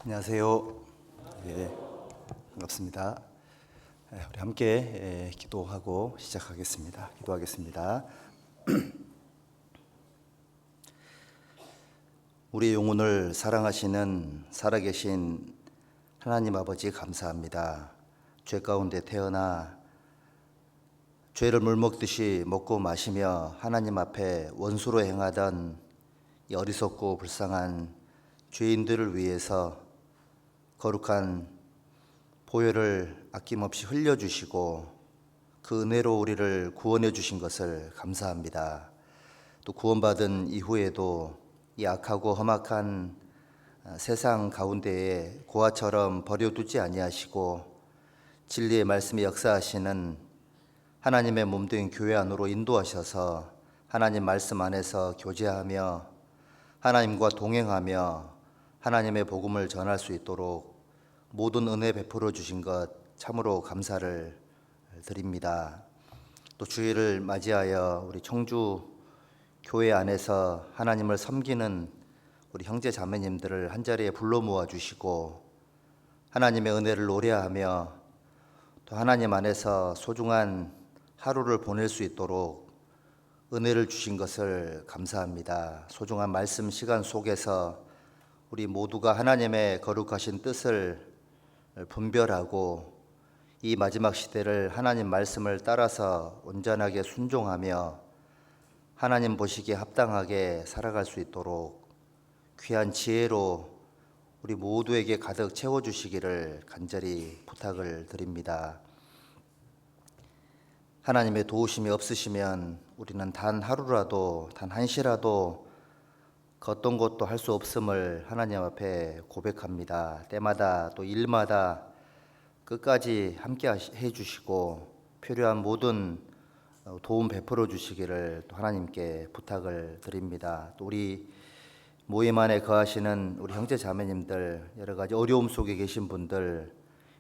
안녕하세요. 예, 반갑습니다. 우리 함께 기도하고 시작하겠습니다. 기도하겠습니다. 우리 영혼을 사랑하시는 살아계신 하나님 아버지 감사합니다. 죄 가운데 태어나 죄를 물먹듯이 먹고 마시며 하나님 앞에 원수로 행하던 이 어리석고 불쌍한 죄인들을 위해서 거룩한 보혈을 아낌없이 흘려주시고 그 은혜로 우리를 구원해 주신 것을 감사합니다. 또 구원받은 이후에도 이 악하고 험악한 세상 가운데에 고아처럼 버려두지 아니하시고 진리의 말씀에 역사하시는 하나님의 몸된 교회 안으로 인도하셔서 하나님 말씀 안에서 교제하며 하나님과 동행하며 하나님의 복음을 전할 수 있도록 모든 은혜 베풀어 주신 것 참으로 감사를 드립니다. 또 주일을 맞이하여 우리 청주 교회 안에서 하나님을 섬기는 우리 형제 자매님들을 한자리에 불러 모아 주시고 하나님의 은혜를 노래하며 또 하나님 안에서 소중한 하루를 보낼 수 있도록 은혜를 주신 것을 감사합니다. 소중한 말씀 시간 속에서 우리 모두가 하나님의 거룩하신 뜻을 분별하고 이 마지막 시대를 하나님 말씀을 따라서 온전하게 순종하며 하나님 보시기에 합당하게 살아갈 수 있도록 귀한 지혜로 우리 모두에게 가득 채워주시기를 간절히 부탁을 드립니다. 하나님의 도우심이 없으시면 우리는 단 하루라도 단 한시라도 어떤 것도 할 수 없음을 하나님 앞에 고백합니다. 때마다 또 일마다 끝까지 함께 해주시고 필요한 모든 도움 베풀어 주시기를 또 하나님께 부탁을 드립니다. 또 우리 모임 안에 거하시는 우리 형제 자매님들, 여러 가지 어려움 속에 계신 분들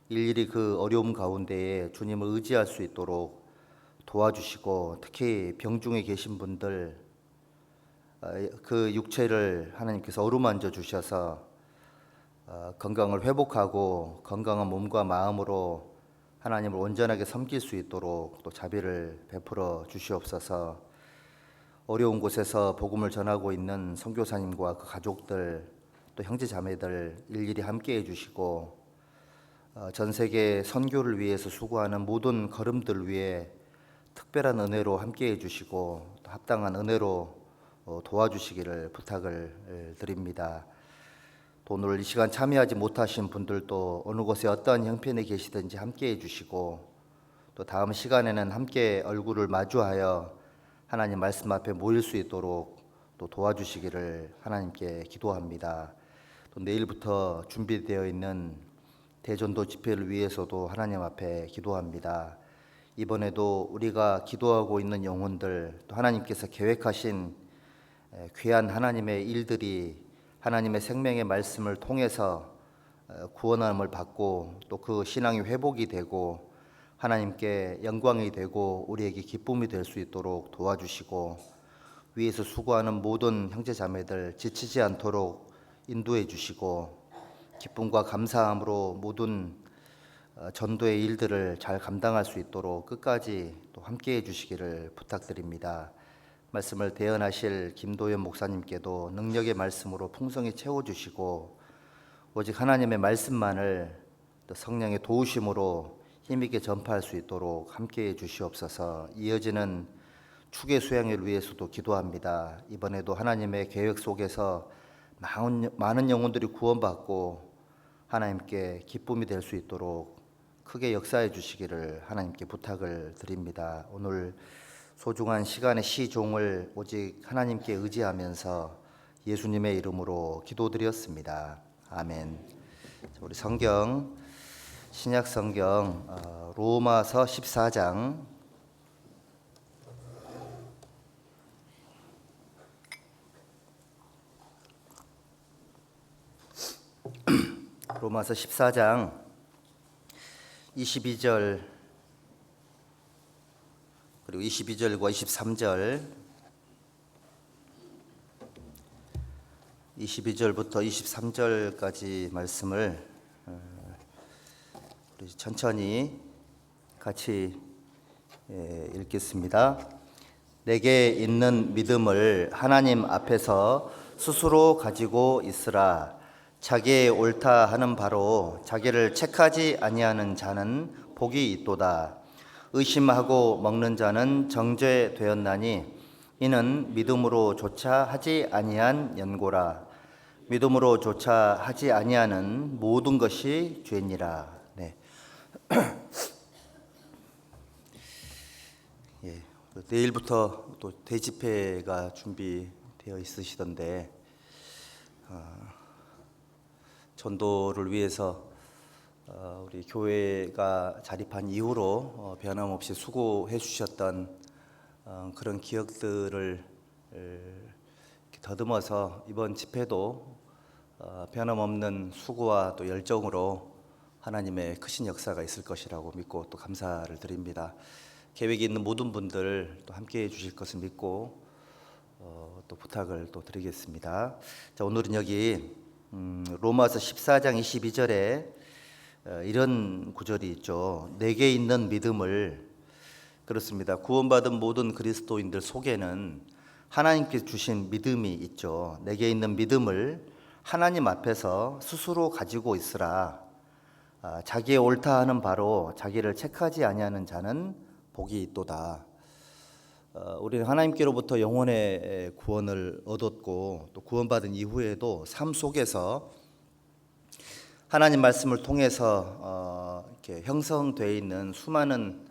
일일이 그 어려움 가운데에 주님을 의지할 수 있도록 도와주시고, 특히 병중에 계신 분들 그 육체를 하나님께서 어루만져 주셔서 건강을 회복하고 건강한 몸과 마음으로 하나님을 온전하게 섬길 수 있도록 또 자비를 베풀어 주시옵소서. 어려운 곳에서 복음을 전하고 있는 선교사님과 그 가족들 또 형제 자매들 일일이 함께 해주시고 전 세계 선교를 위해서 수고하는 모든 걸음들 위에 특별한 은혜로 함께 해주시고 또 합당한 은혜로 도와주시기를 부탁을 드립니다. 또 오늘 이 시간 참여하지 못하신 분들도 어느 곳에 어떤 형편에 계시든지 함께 해주시고 또 다음 시간에는 함께 얼굴을 마주하여 하나님 말씀 앞에 모일 수 있도록 또 도와주시기를 하나님께 기도합니다. 또 내일부터 준비되어 있는 대전도 집회를 위해서도 하나님 앞에 기도합니다. 이번에도 우리가 기도하고 있는 영혼들 또 하나님께서 계획하신 귀한 하나님의 일들이 하나님의 생명의 말씀을 통해서 구원함을 받고 또 그 신앙이 회복이 되고 하나님께 영광이 되고 우리에게 기쁨이 될 수 있도록 도와주시고 위에서 수고하는 모든 형제 자매들 지치지 않도록 인도해 주시고 기쁨과 감사함으로 모든 전도의 일들을 잘 감당할 수 있도록 끝까지 또 함께 해주시기를 부탁드립니다. 말씀을 대언하실 김도현 목사님께도 능력의 말씀으로 풍성히 채워주시고 오직 하나님의 말씀만을 또 성령의 도우심으로 힘있게 전파할 수 있도록 함께 해주시옵소서. 이어지는 축의 수양을 위해서도 기도합니다. 이번에도 하나님의 계획 속에서 많은 영혼들이 구원받고 하나님께 기쁨이 될 수 있도록 크게 역사해 주시기를 하나님께 부탁을 드립니다. 오늘 소중한 시간의 시종을 오직 하나님께 의지하면서 예수님의 이름으로 기도드렸습니다. 아멘. 우리 성경 신약 성경 로마서 14장 로마서 14장 22절 그리고 22절과 23절 22절부터 23절까지 말씀을 우리 천천히 같이 읽겠습니다. 내게 있는 믿음을 하나님 앞에서 스스로 가지고 있으라. 자기의 옳다 하는 바로 자기를 책하지 아니하는 자는 복이 있도다. 의심하고 먹는 자는 정죄되었나니 이는 믿음으로조차 하지 아니한 연고라. 믿음으로조차 하지 아니하는 모든 것이 죄니라. 네. 예, 내일부터 또 대집회가 준비되어 있으시던데 전도를 위해서 우리 교회가 자립한 이후로 변함없이 수고해 주셨던 그런 기억들을 이렇게 더듬어서 이번 집회도 변함없는 수고와 또 열정으로 하나님의 크신 역사가 있을 것이라고 믿고 또 감사를 드립니다. 계획이 있는 모든 분들 또 함께해 주실 것을 믿고 또 부탁을 또 드리겠습니다. 자, 오늘은 여기 로마서 14장 22절에 이런 구절이 있죠. 내게 있는 믿음을, 그렇습니다. 구원받은 모든 그리스도인들 속에는 하나님께 주신 믿음이 있죠. 내게 있는 믿음을 하나님 앞에서 스스로 가지고 있으라. 자기의 옳다 하는 바로 자기를 책하지 아니하는 자는 복이 있도다. 우리는 하나님께로부터 영혼의 구원을 얻었고 또 구원받은 이후에도 삶 속에서 하나님 말씀을 통해서 이렇게 형성되어 있는 수많은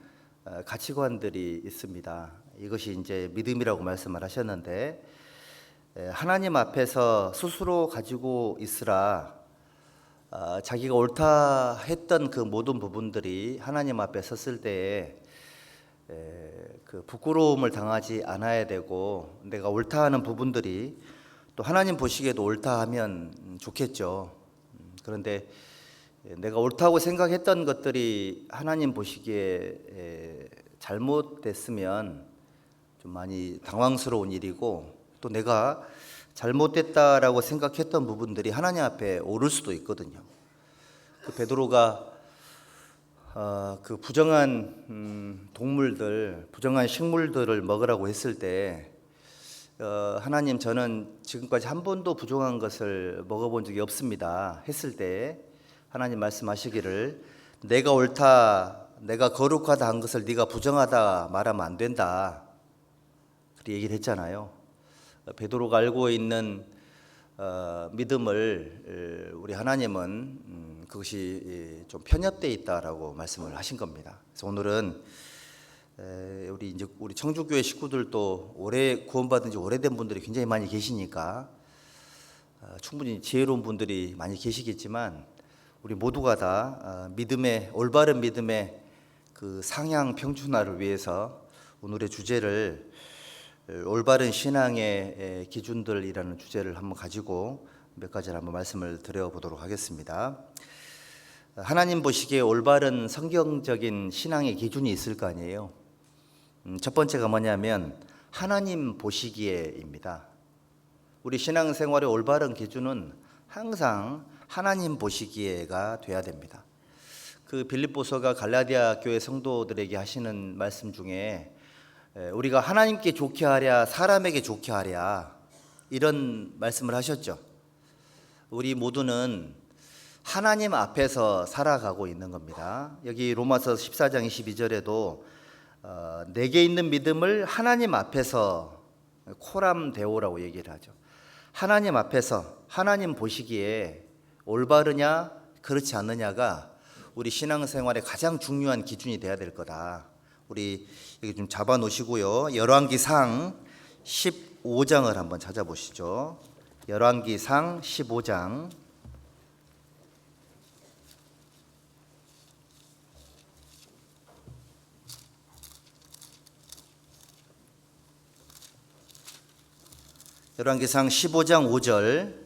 가치관들이 있습니다. 이것이 이제 믿음이라고 말씀을 하셨는데, 하나님 앞에서 스스로 가지고 있으라. 자기가 옳다 했던 그 모든 부분들이 하나님 앞에 섰을 때에 그 부끄러움을 당하지 않아야 되고, 내가 옳다 하는 부분들이 또 하나님 보시기에도 옳다 하면 좋겠죠. 그런데 내가 옳다고 생각했던 것들이 하나님 보시기에 잘못됐으면 좀 많이 당황스러운 일이고, 또 내가 잘못됐다라고 생각했던 부분들이 하나님 앞에 옳을 수도 있거든요. 그 베드로가 그 부정한 동물들, 부정한 식물들을 먹으라고 했을 때 하나님, 저는 지금까지 한 번도 부정한 것을 먹어본 적이 없습니다 했을 때 하나님 말씀하시기를, 내가 옳다, 내가 거룩하다 한 것을 네가 부정하다 말하면 안 된다, 그렇게 얘기를 했잖아요. 베드로가 알고 있는 믿음을 우리 하나님은 그것이 좀 편협되어 있다라고 말씀을 하신 겁니다. 그래서 오늘은 우리 청주교회 식구들도 오래 구원받은 지 오래된 분들이 굉장히 많이 계시니까 충분히 지혜로운 분들이 많이 계시겠지만, 우리 모두가 다 믿음의, 올바른 믿음의 그 상향 평준화를 위해서 오늘의 주제를 올바른 신앙의 기준들이라는 주제를 한번 가지고 몇 가지를 한번 말씀을 드려보도록 하겠습니다. 하나님 보시기에 올바른 성경적인 신앙의 기준이 있을 거 아니에요. 첫 번째가 뭐냐면 하나님 보시기에입니다. 우리 신앙생활의 올바른 기준은 항상 하나님 보시기에가 돼야 됩니다. 그 빌립보서가 갈라디아 교회 성도들에게 하시는 말씀 중에 우리가 하나님께 좋게 하랴 사람에게 좋게 하랴, 이런 말씀을 하셨죠. 우리 모두는 하나님 앞에서 살아가고 있는 겁니다. 여기 로마서 14장 22절에도 내게 있는 믿음을 하나님 앞에서 코람 데오라고 얘기를 하죠. 하나님 앞에서, 하나님 보시기에 올바르냐 그렇지 않느냐가 우리 신앙생활의 가장 중요한 기준이 돼야 될 거다. 우리 여기 좀 잡아 놓으시고요. 열왕기상 15장을 한번 찾아보시죠. 열왕기상 15장. 열왕기상 15장 5절.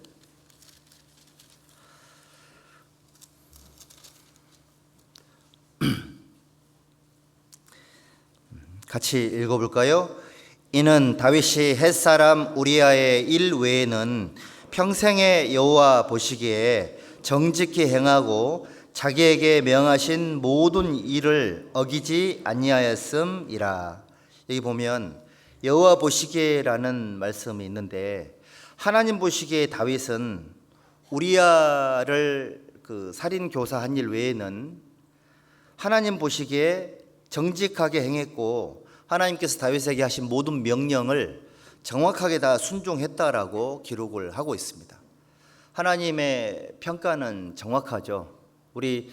같이 읽어볼까요? 이는 다윗이 헷사람 우리아의 일 외에는 평생에 여호와 보시기에 정직히 행하고 자기에게 명하신 모든 일을 어기지 아니하였음이라. 여기 보면 여호와 보시기에라는 말씀이 있는데, 하나님 보시기에 다윗은 우리야를 살인 교사한 일 외에는 하나님 보시기에 정직하게 행했고, 하나님께서 다윗에게 하신 모든 명령을 정확하게 다 순종했다라고 기록을 하고 있습니다. 하나님의 평가는 정확하죠. 우리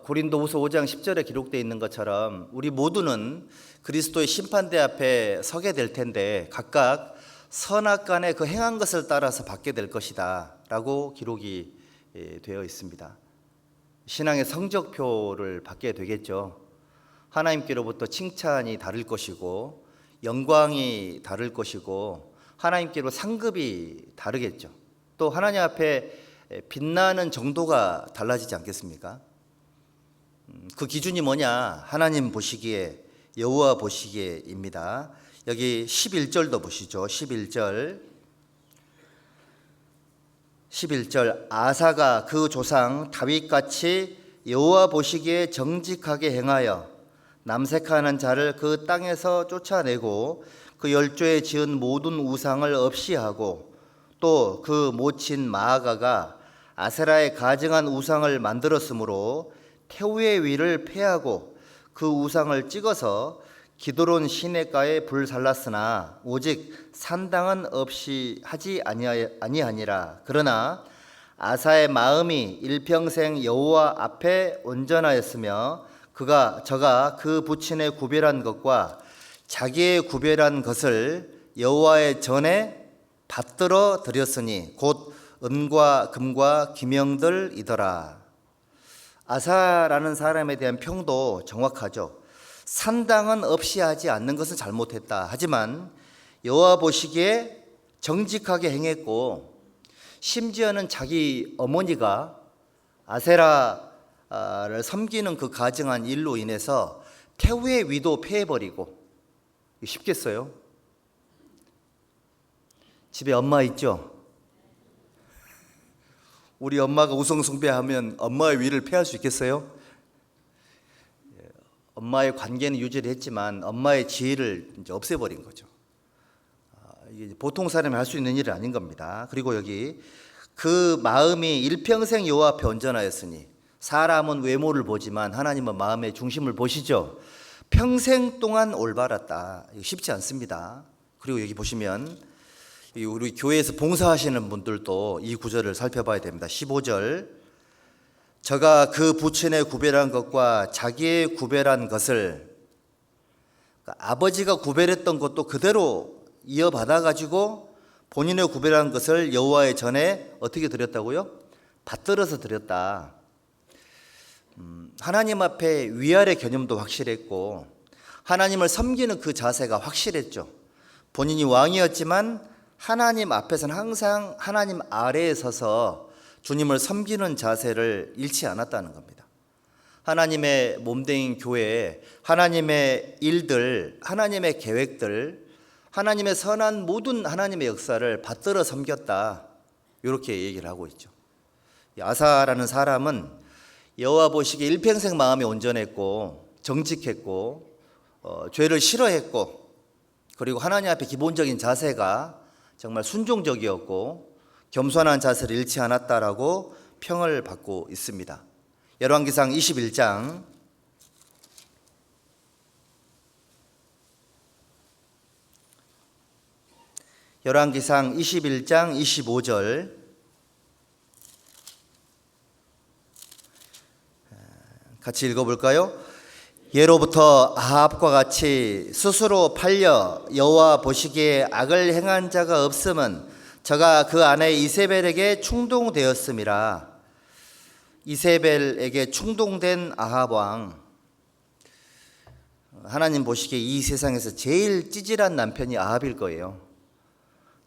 고린도후서 5장 10절에 기록되어 있는 것처럼 우리 모두는 그리스도의 심판대 앞에 서게 될 텐데 각각 선악간에 그 행한 것을 따라서 받게 될 것이다 라고 기록이 되어 있습니다. 신앙의 성적표를 받게 되겠죠. 하나님께로부터 칭찬이 다를 것이고 영광이 다를 것이고 하나님께로 상급이 다르겠죠. 또 하나님 앞에 빛나는 정도가 달라지지 않겠습니까? 그 기준이 뭐냐? 하나님 보시기에, 여호와 보시기에입니다. 여기 11절도 보시죠. 11절 아사가 그 조상 다윗같이 여호와 보시기에 정직하게 행하여 남색하는 자를 그 땅에서 쫓아내고 그 열조에 지은 모든 우상을 없이 하고 또 그 모친 마아가가 아세라에 가증한 우상을 만들었으므로 태우의 위를 패하고 그 우상을 찍어서 기드론 시내가에 불살랐으나 오직 산당은 없이 하지 아니하니라. 그러나 아사의 마음이 일평생 여호와 앞에 온전하였으며 저가 그 부친의 구별한 것과 자기의 구별한 것을 여호와의 전에 받들어 드렸으니 곧 은과 금과 기명들이더라. 아사라는 사람에 대한 평도 정확하죠. 산당은 없이 하지 않는 것은 잘못했다. 하지만 여호와 보시기에 정직하게 행했고, 심지어는 자기 어머니가 아세라를 섬기는 그 가증한 일로 인해서 태우의 위도 패해버리고. 쉽겠어요? 집에 엄마 있죠? 우리 엄마가 우상숭배하면 엄마의 위를 패할 수 있겠어요? 엄마의 관계는 유지를 했지만 엄마의 지혜를 이제 없애버린 거죠. 이게 보통 사람이 할 수 있는 일은 아닌 겁니다. 그리고 여기 그 마음이 일평생 여호와 앞에 온전하였으니, 사람은 외모를 보지만 하나님은 마음의 중심을 보시죠. 평생 동안 올바랐다. 쉽지 않습니다. 그리고 여기 보시면 우리 교회에서 봉사하시는 분들도 이 구절을 살펴봐야 됩니다. 15절 저가 그 부친의 구별한 것과 자기의 구별한 것을, 그러니까 아버지가 구별했던 것도 그대로 이어받아 가지고 본인의 구별한 것을 여호와의 전에 어떻게 드렸다고요? 받들어서 드렸다. 하나님 앞에 위아래 개념도 확실했고 하나님을 섬기는 그 자세가 확실했죠. 본인이 왕이었지만 하나님 앞에서는 항상 하나님 아래에 서서 주님을 섬기는 자세를 잃지 않았다는 겁니다. 하나님의 몸된 교회에 하나님의 일들, 하나님의 계획들, 하나님의 선한 모든 하나님의 역사를 받들어 섬겼다. 이렇게 얘기를 하고 있죠. 아사라는 사람은 여호와 보시기에 일평생 마음이 온전했고 정직했고 죄를 싫어했고, 그리고 하나님 앞에 기본적인 자세가 정말 순종적이었고 겸손한 자세를 잃지 않았다라고 평을 받고 있습니다. 열왕기상 21장 열왕기상 21장 25절 같이 읽어볼까요? 예로부터 아합과 같이 스스로 팔려 여호와 보시기에 악을 행한 자가 없음은 저가 그 아내 이세벨에게 충동되었음이라. 이세벨에게 충동된 아합 왕, 하나님 보시기에 이 세상에서 제일 찌질한 남편이 아합일 거예요.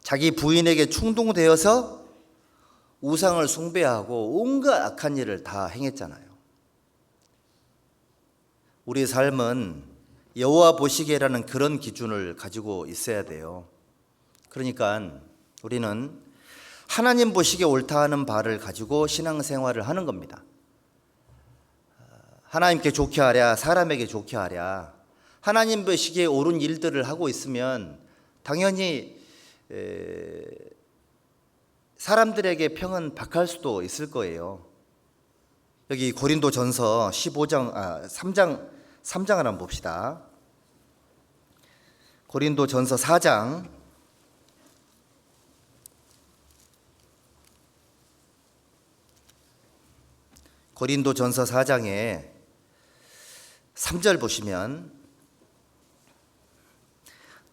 자기 부인에게 충동되어서 우상을 숭배하고 온갖 악한 일을 다 행했잖아요. 우리의 삶은 여호와 보시기에라는 그런 기준을 가지고 있어야 돼요. 그러니까 우리는 하나님 보시기에 옳다 하는 바를 가지고 신앙생활을 하는 겁니다. 하나님께 좋게 하랴 사람에게 좋게 하랴, 하나님 보시기에 옳은 일들을 하고 있으면 당연히 사람들에게 평은 박할 수도 있을 거예요. 여기 고린도전서 3장을 한번 봅시다. 고린도전서 4장 고린도전서 4장에 3절 보시면,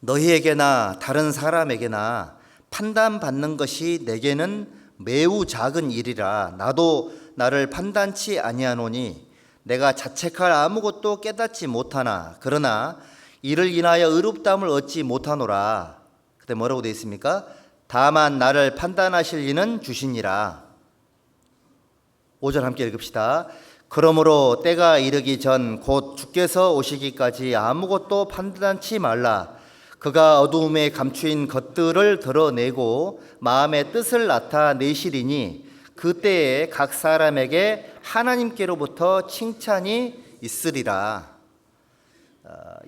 너희에게나 다른 사람에게나 판단받는 것이 내게는 매우 작은 일이라 나도 나를 판단치 아니하노니 내가 자책할 아무것도 깨닫지 못하나 그러나 이를 인하여 의롭다함을 얻지 못하노라. 그때 뭐라고 되어 있습니까? 다만 나를 판단하실 이는 주시니라. 5절 함께 읽읍시다. 그러므로 때가 이르기 전 곧 주께서 오시기까지 아무것도 판단치 말라. 그가 어두움에 감추인 것들을 드러내고 마음의 뜻을 나타내시리니 그때에 각 사람에게 하나님께로부터 칭찬이 있으리라.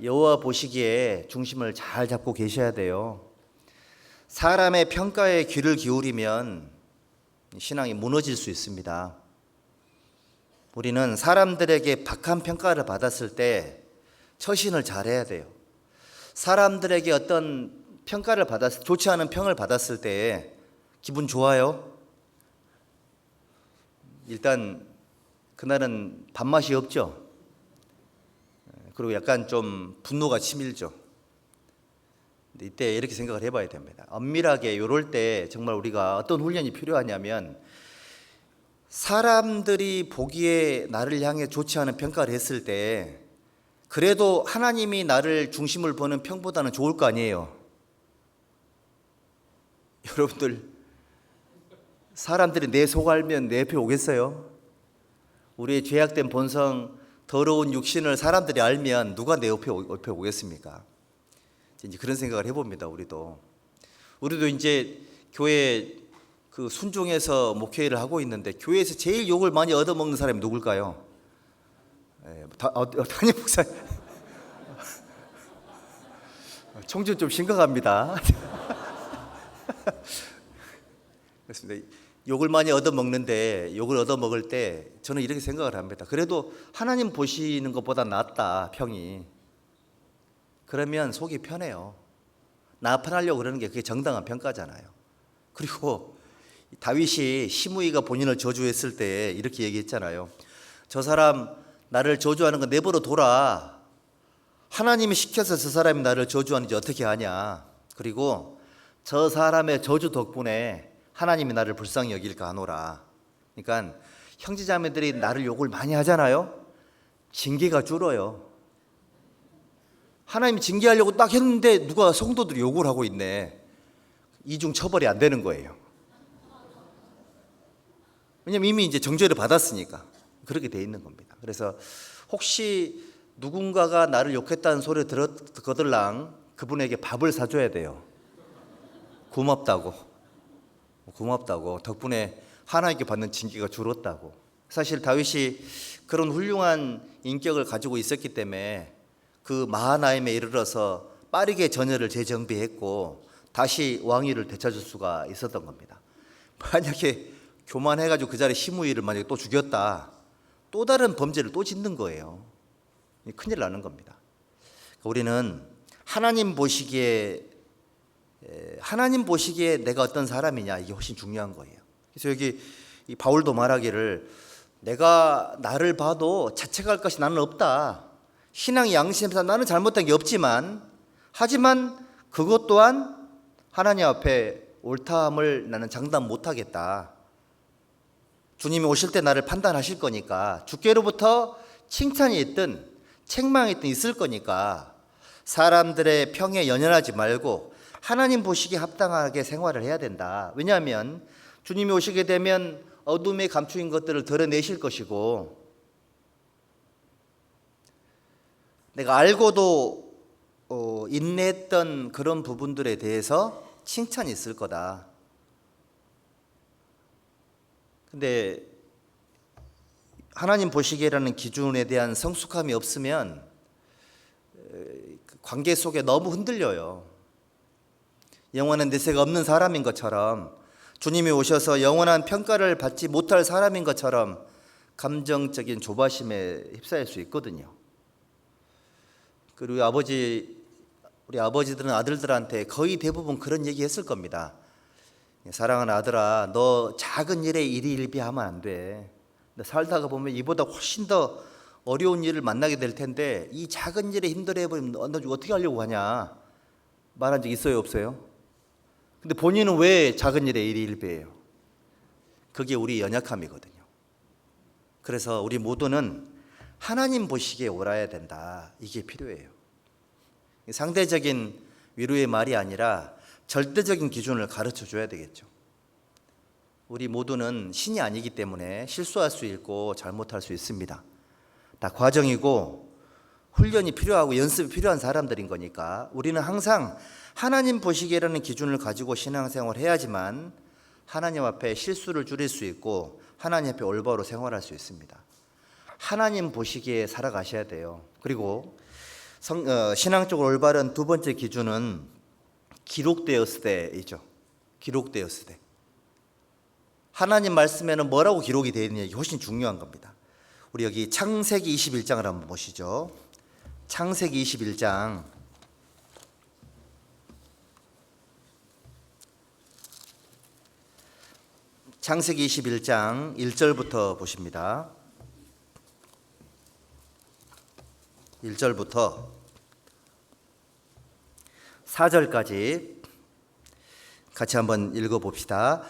여호와 보시기에 중심을 잘 잡고 계셔야 돼요. 사람의 평가에 귀를 기울이면 신앙이 무너질 수 있습니다. 우리는 사람들에게 박한 평가를 받았을 때 처신을 잘해야 돼요. 사람들에게 어떤 평가를 받았을, 좋지 않은 평을 받았을 때 기분 좋아요? 일단 그날은 밥맛이 없죠. 그리고 약간 좀 분노가 치밀죠. 근데 이때 이렇게 생각을 해봐야 됩니다. 엄밀하게 이럴 때 정말 우리가 어떤 훈련이 필요하냐면, 사람들이 보기에 나를 향해 좋지 않은 평가를 했을 때 그래도 하나님이 나를 중심을 보는 평보다는 좋을 거 아니에요. 여러분들, 사람들이 내 속 알면 내 옆에 오겠어요? 우리의 죄악된 본성, 더러운 육신을 사람들이 알면 누가 내 옆에 오겠습니까? 이제 그런 생각을 해봅니다. 우리도 이제 교회 그 순종해서 목회를 하고 있는데, 교회에서 제일 욕을 많이 얻어먹는 사람이 누굴까요? 담임 목사님. 총질 좀 심각합니다. 그렇습니다. 욕을 많이 얻어먹는데, 욕을 얻어먹을 때 저는 이렇게 생각을 합니다. 그래도 하나님 보시는 것보다 낫다, 평이. 그러면 속이 편해요. 나 편하려고 그러는 게 그게 정당한 평가잖아요. 그리고 다윗이 시므이가 본인을 저주했을 때 이렇게 얘기했잖아요. 저 사람 나를 저주하는 거 내버려 둬라. 하나님이 시켜서 저 사람이 나를 저주하는지 어떻게 아냐. 그리고 저 사람의 저주 덕분에 하나님이 나를 불쌍히 여길까 하노라. 그러니까 형제자매들이 나를 욕을 많이 하잖아요. 징계가 줄어요. 하나님이 징계하려고 딱 했는데 누가 성도들이 욕을 하고 있네. 이중 처벌이 안 되는 거예요. 왜냐면 이미 이제 정죄를 받았으니까 그렇게 돼 있는 겁니다. 그래서 혹시 누군가가 나를 욕했다는 소리 거들랑 그분에게 밥을 사줘야 돼요. 고맙다고 덕분에 하나님께 받는 징계가 줄었다고. 사실 다윗이 그런 훌륭한 인격을 가지고 있었기 때문에 그 마하나임에 이르러서 빠르게 전열을 재정비했고 다시 왕위를 되찾을 수가 있었던 겁니다. 만약에 교만해가지고 그 자리에 시므이를 만약에 또 죽였다, 또 다른 범죄를 또 짓는 거예요. 큰일 나는 겁니다. 우리는 하나님 보시기에 내가 어떤 사람이냐, 이게 훨씬 중요한 거예요. 그래서 여기 이 바울도 말하기를, 내가 나를 봐도 자책할 것이 나는 없다. 신앙 양심에서 나는 잘못한 게 없지만, 하지만 그것 또한 하나님 앞에 옳다함을 나는 장담 못하겠다. 주님이 오실 때 나를 판단하실 거니까, 주께로부터 칭찬이 있든 책망이 있든 있을 거니까 사람들의 평에 연연하지 말고 하나님 보시기에 합당하게 생활을 해야 된다. 왜냐하면 주님이 오시게 되면 어둠에 감추인 것들을 드러내실 것이고, 내가 알고도 인내했던 그런 부분들에 대해서 칭찬이 있을 거다. 근데 하나님 보시기에라는 기준에 대한 성숙함이 없으면 관계 속에 너무 흔들려요. 영원한 내세가 없는 사람인 것처럼, 주님이 오셔서 영원한 평가를 받지 못할 사람인 것처럼 감정적인 조바심에 휩싸일 수 있거든요. 그리고 우리 아버지들은 아들들한테 거의 대부분 그런 얘기 했을 겁니다. 사랑하는 아들아, 너 작은 일에 일희일비하면 안 돼. 너 살다가 보면 이보다 훨씬 더 어려운 일을 만나게 될 텐데 이 작은 일에 힘들어해버리면 너 어떻게 하려고 하냐 말한 적 있어요, 없어요? 근데 본인은 왜 작은 일에 일희일비해요? 그게 우리 연약함이거든요. 그래서 우리 모두는 하나님 보시기에 옳아야 된다, 이게 필요해요. 상대적인 위로의 말이 아니라 절대적인 기준을 가르쳐 줘야 되겠죠. 우리 모두는 신이 아니기 때문에 실수할 수 있고 잘못할 수 있습니다. 다 과정이고 훈련이 필요하고 연습이 필요한 사람들인 거니까 우리는 항상 하나님 보시기에라는 기준을 가지고 신앙생활을 해야지만 하나님 앞에 실수를 줄일 수 있고 하나님 앞에 올바로 생활할 수 있습니다. 하나님 보시기에 살아가셔야 돼요. 그리고 신앙적으로 올바른 두 번째 기준은 기록되었을 때이죠. 기록되었을 때. 하나님 말씀에는 뭐라고 기록이 되어 있느냐, 이게 훨씬 중요한 겁니다. 우리 여기 창세기 21장을 한번 보시죠. 창세기 21장. 창세기 21장 1절부터 보십니다. 1절부터 4절까지 같이 한번 읽어봅시다.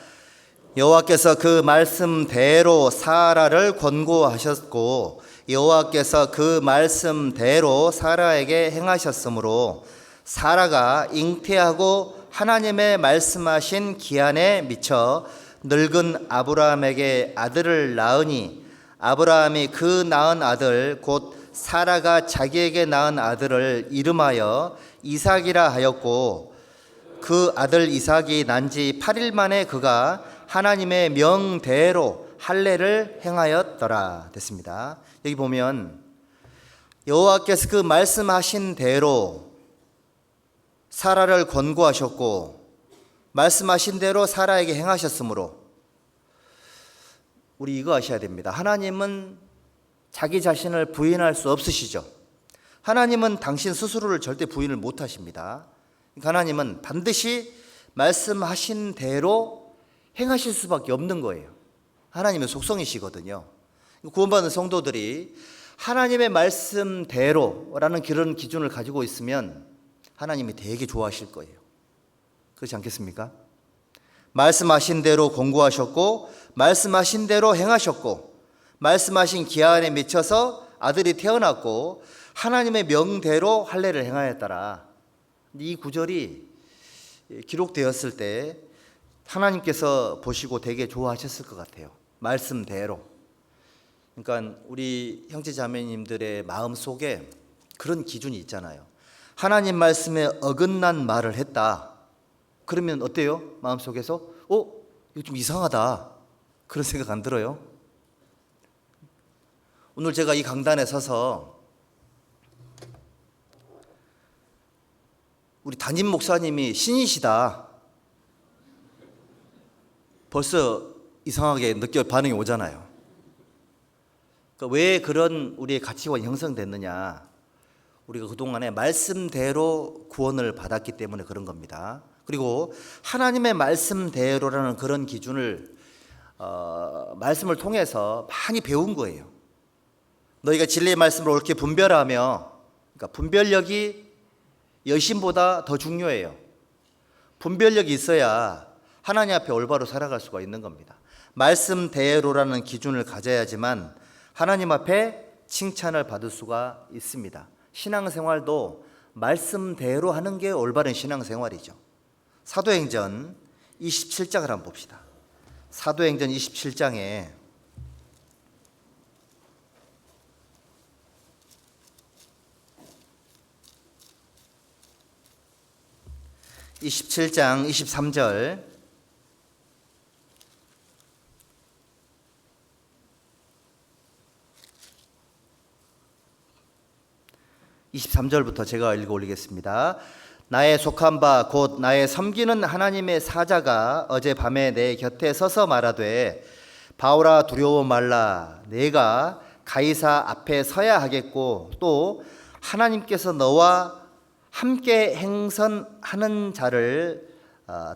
여호와께서 그 말씀대로 사라를 권고하셨고 여호와께서 그 말씀대로 사라에게 행하셨으므로 사라가 잉태하고 하나님의 말씀하신 기한에 미쳐 늙은 아브라함에게 아들을 낳으니 아브라함이 그 낳은 아들 곧 사라가 자기에게 낳은 아들을 이름하여 이삭이라 하였고 그 아들 이삭이 난 지 8일 만에 그가 하나님의 명대로 할례를 행하였더라 됐습니다. 여기 보면 여호와께서 그 말씀하신 대로 사라를 권고하셨고 말씀하신 대로 사라에게 행하셨으므로 우리 이거 아셔야 됩니다. 하나님은 자기 자신을 부인할 수 없으시죠. 하나님은 당신 스스로를 절대 부인을 못 하십니다. 하나님은 반드시 말씀하신 대로 행하실 수밖에 없는 거예요. 하나님의 속성이시거든요. 구원받은 성도들이 하나님의 말씀대로라는 그런 기준을 가지고 있으면 하나님이 되게 좋아하실 거예요. 그렇지 않겠습니까? 말씀하신 대로 권고하셨고 말씀하신 대로 행하셨고 말씀하신 기한에 미쳐서 아들이 태어났고 하나님의 명대로 할례를 행하였더라. 이 구절이 기록되었을 때 하나님께서 보시고 되게 좋아하셨을 것 같아요. 말씀대로. 그러니까 우리 형제 자매님들의 마음 속에 그런 기준이 있잖아요. 하나님 말씀에 어긋난 말을 했다. 그러면 어때요? 마음속에서 이거 좀 이상하다. 그런 생각 안 들어요? 오늘 제가 이 강단에 서서 우리 담임 목사님이 신이시다. 벌써 이상하게 반응이 오잖아요. 그러니까 왜 그런 우리의 가치관이 형성됐느냐? 우리가 그동안에 말씀대로 구원을 받았기 때문에 그런 겁니다. 그리고 하나님의 말씀대로라는 그런 기준을 말씀을 통해서 많이 배운 거예요. 너희가 진리의 말씀을 옳게 분별하며, 그러니까 분별력이 여신보다 더 중요해요. 분별력이 있어야 하나님 앞에 올바로 살아갈 수가 있는 겁니다. 말씀대로라는 기준을 가져야지만 하나님 앞에 칭찬을 받을 수가 있습니다. 신앙생활도 말씀대로 하는 게 올바른 신앙생활이죠. 사도행전 27장을 한번 봅시다. 사도행전 27장에 27장 23절 23절부터 제가 읽어 올리겠습니다. 나의 속한 바 곧 나의 섬기는 하나님의 사자가 어젯밤에 내 곁에 서서 말하되 바울아 두려워 말라. 내가 가이사 앞에 서야 하겠고 또 하나님께서 너와 함께 행선하는 자를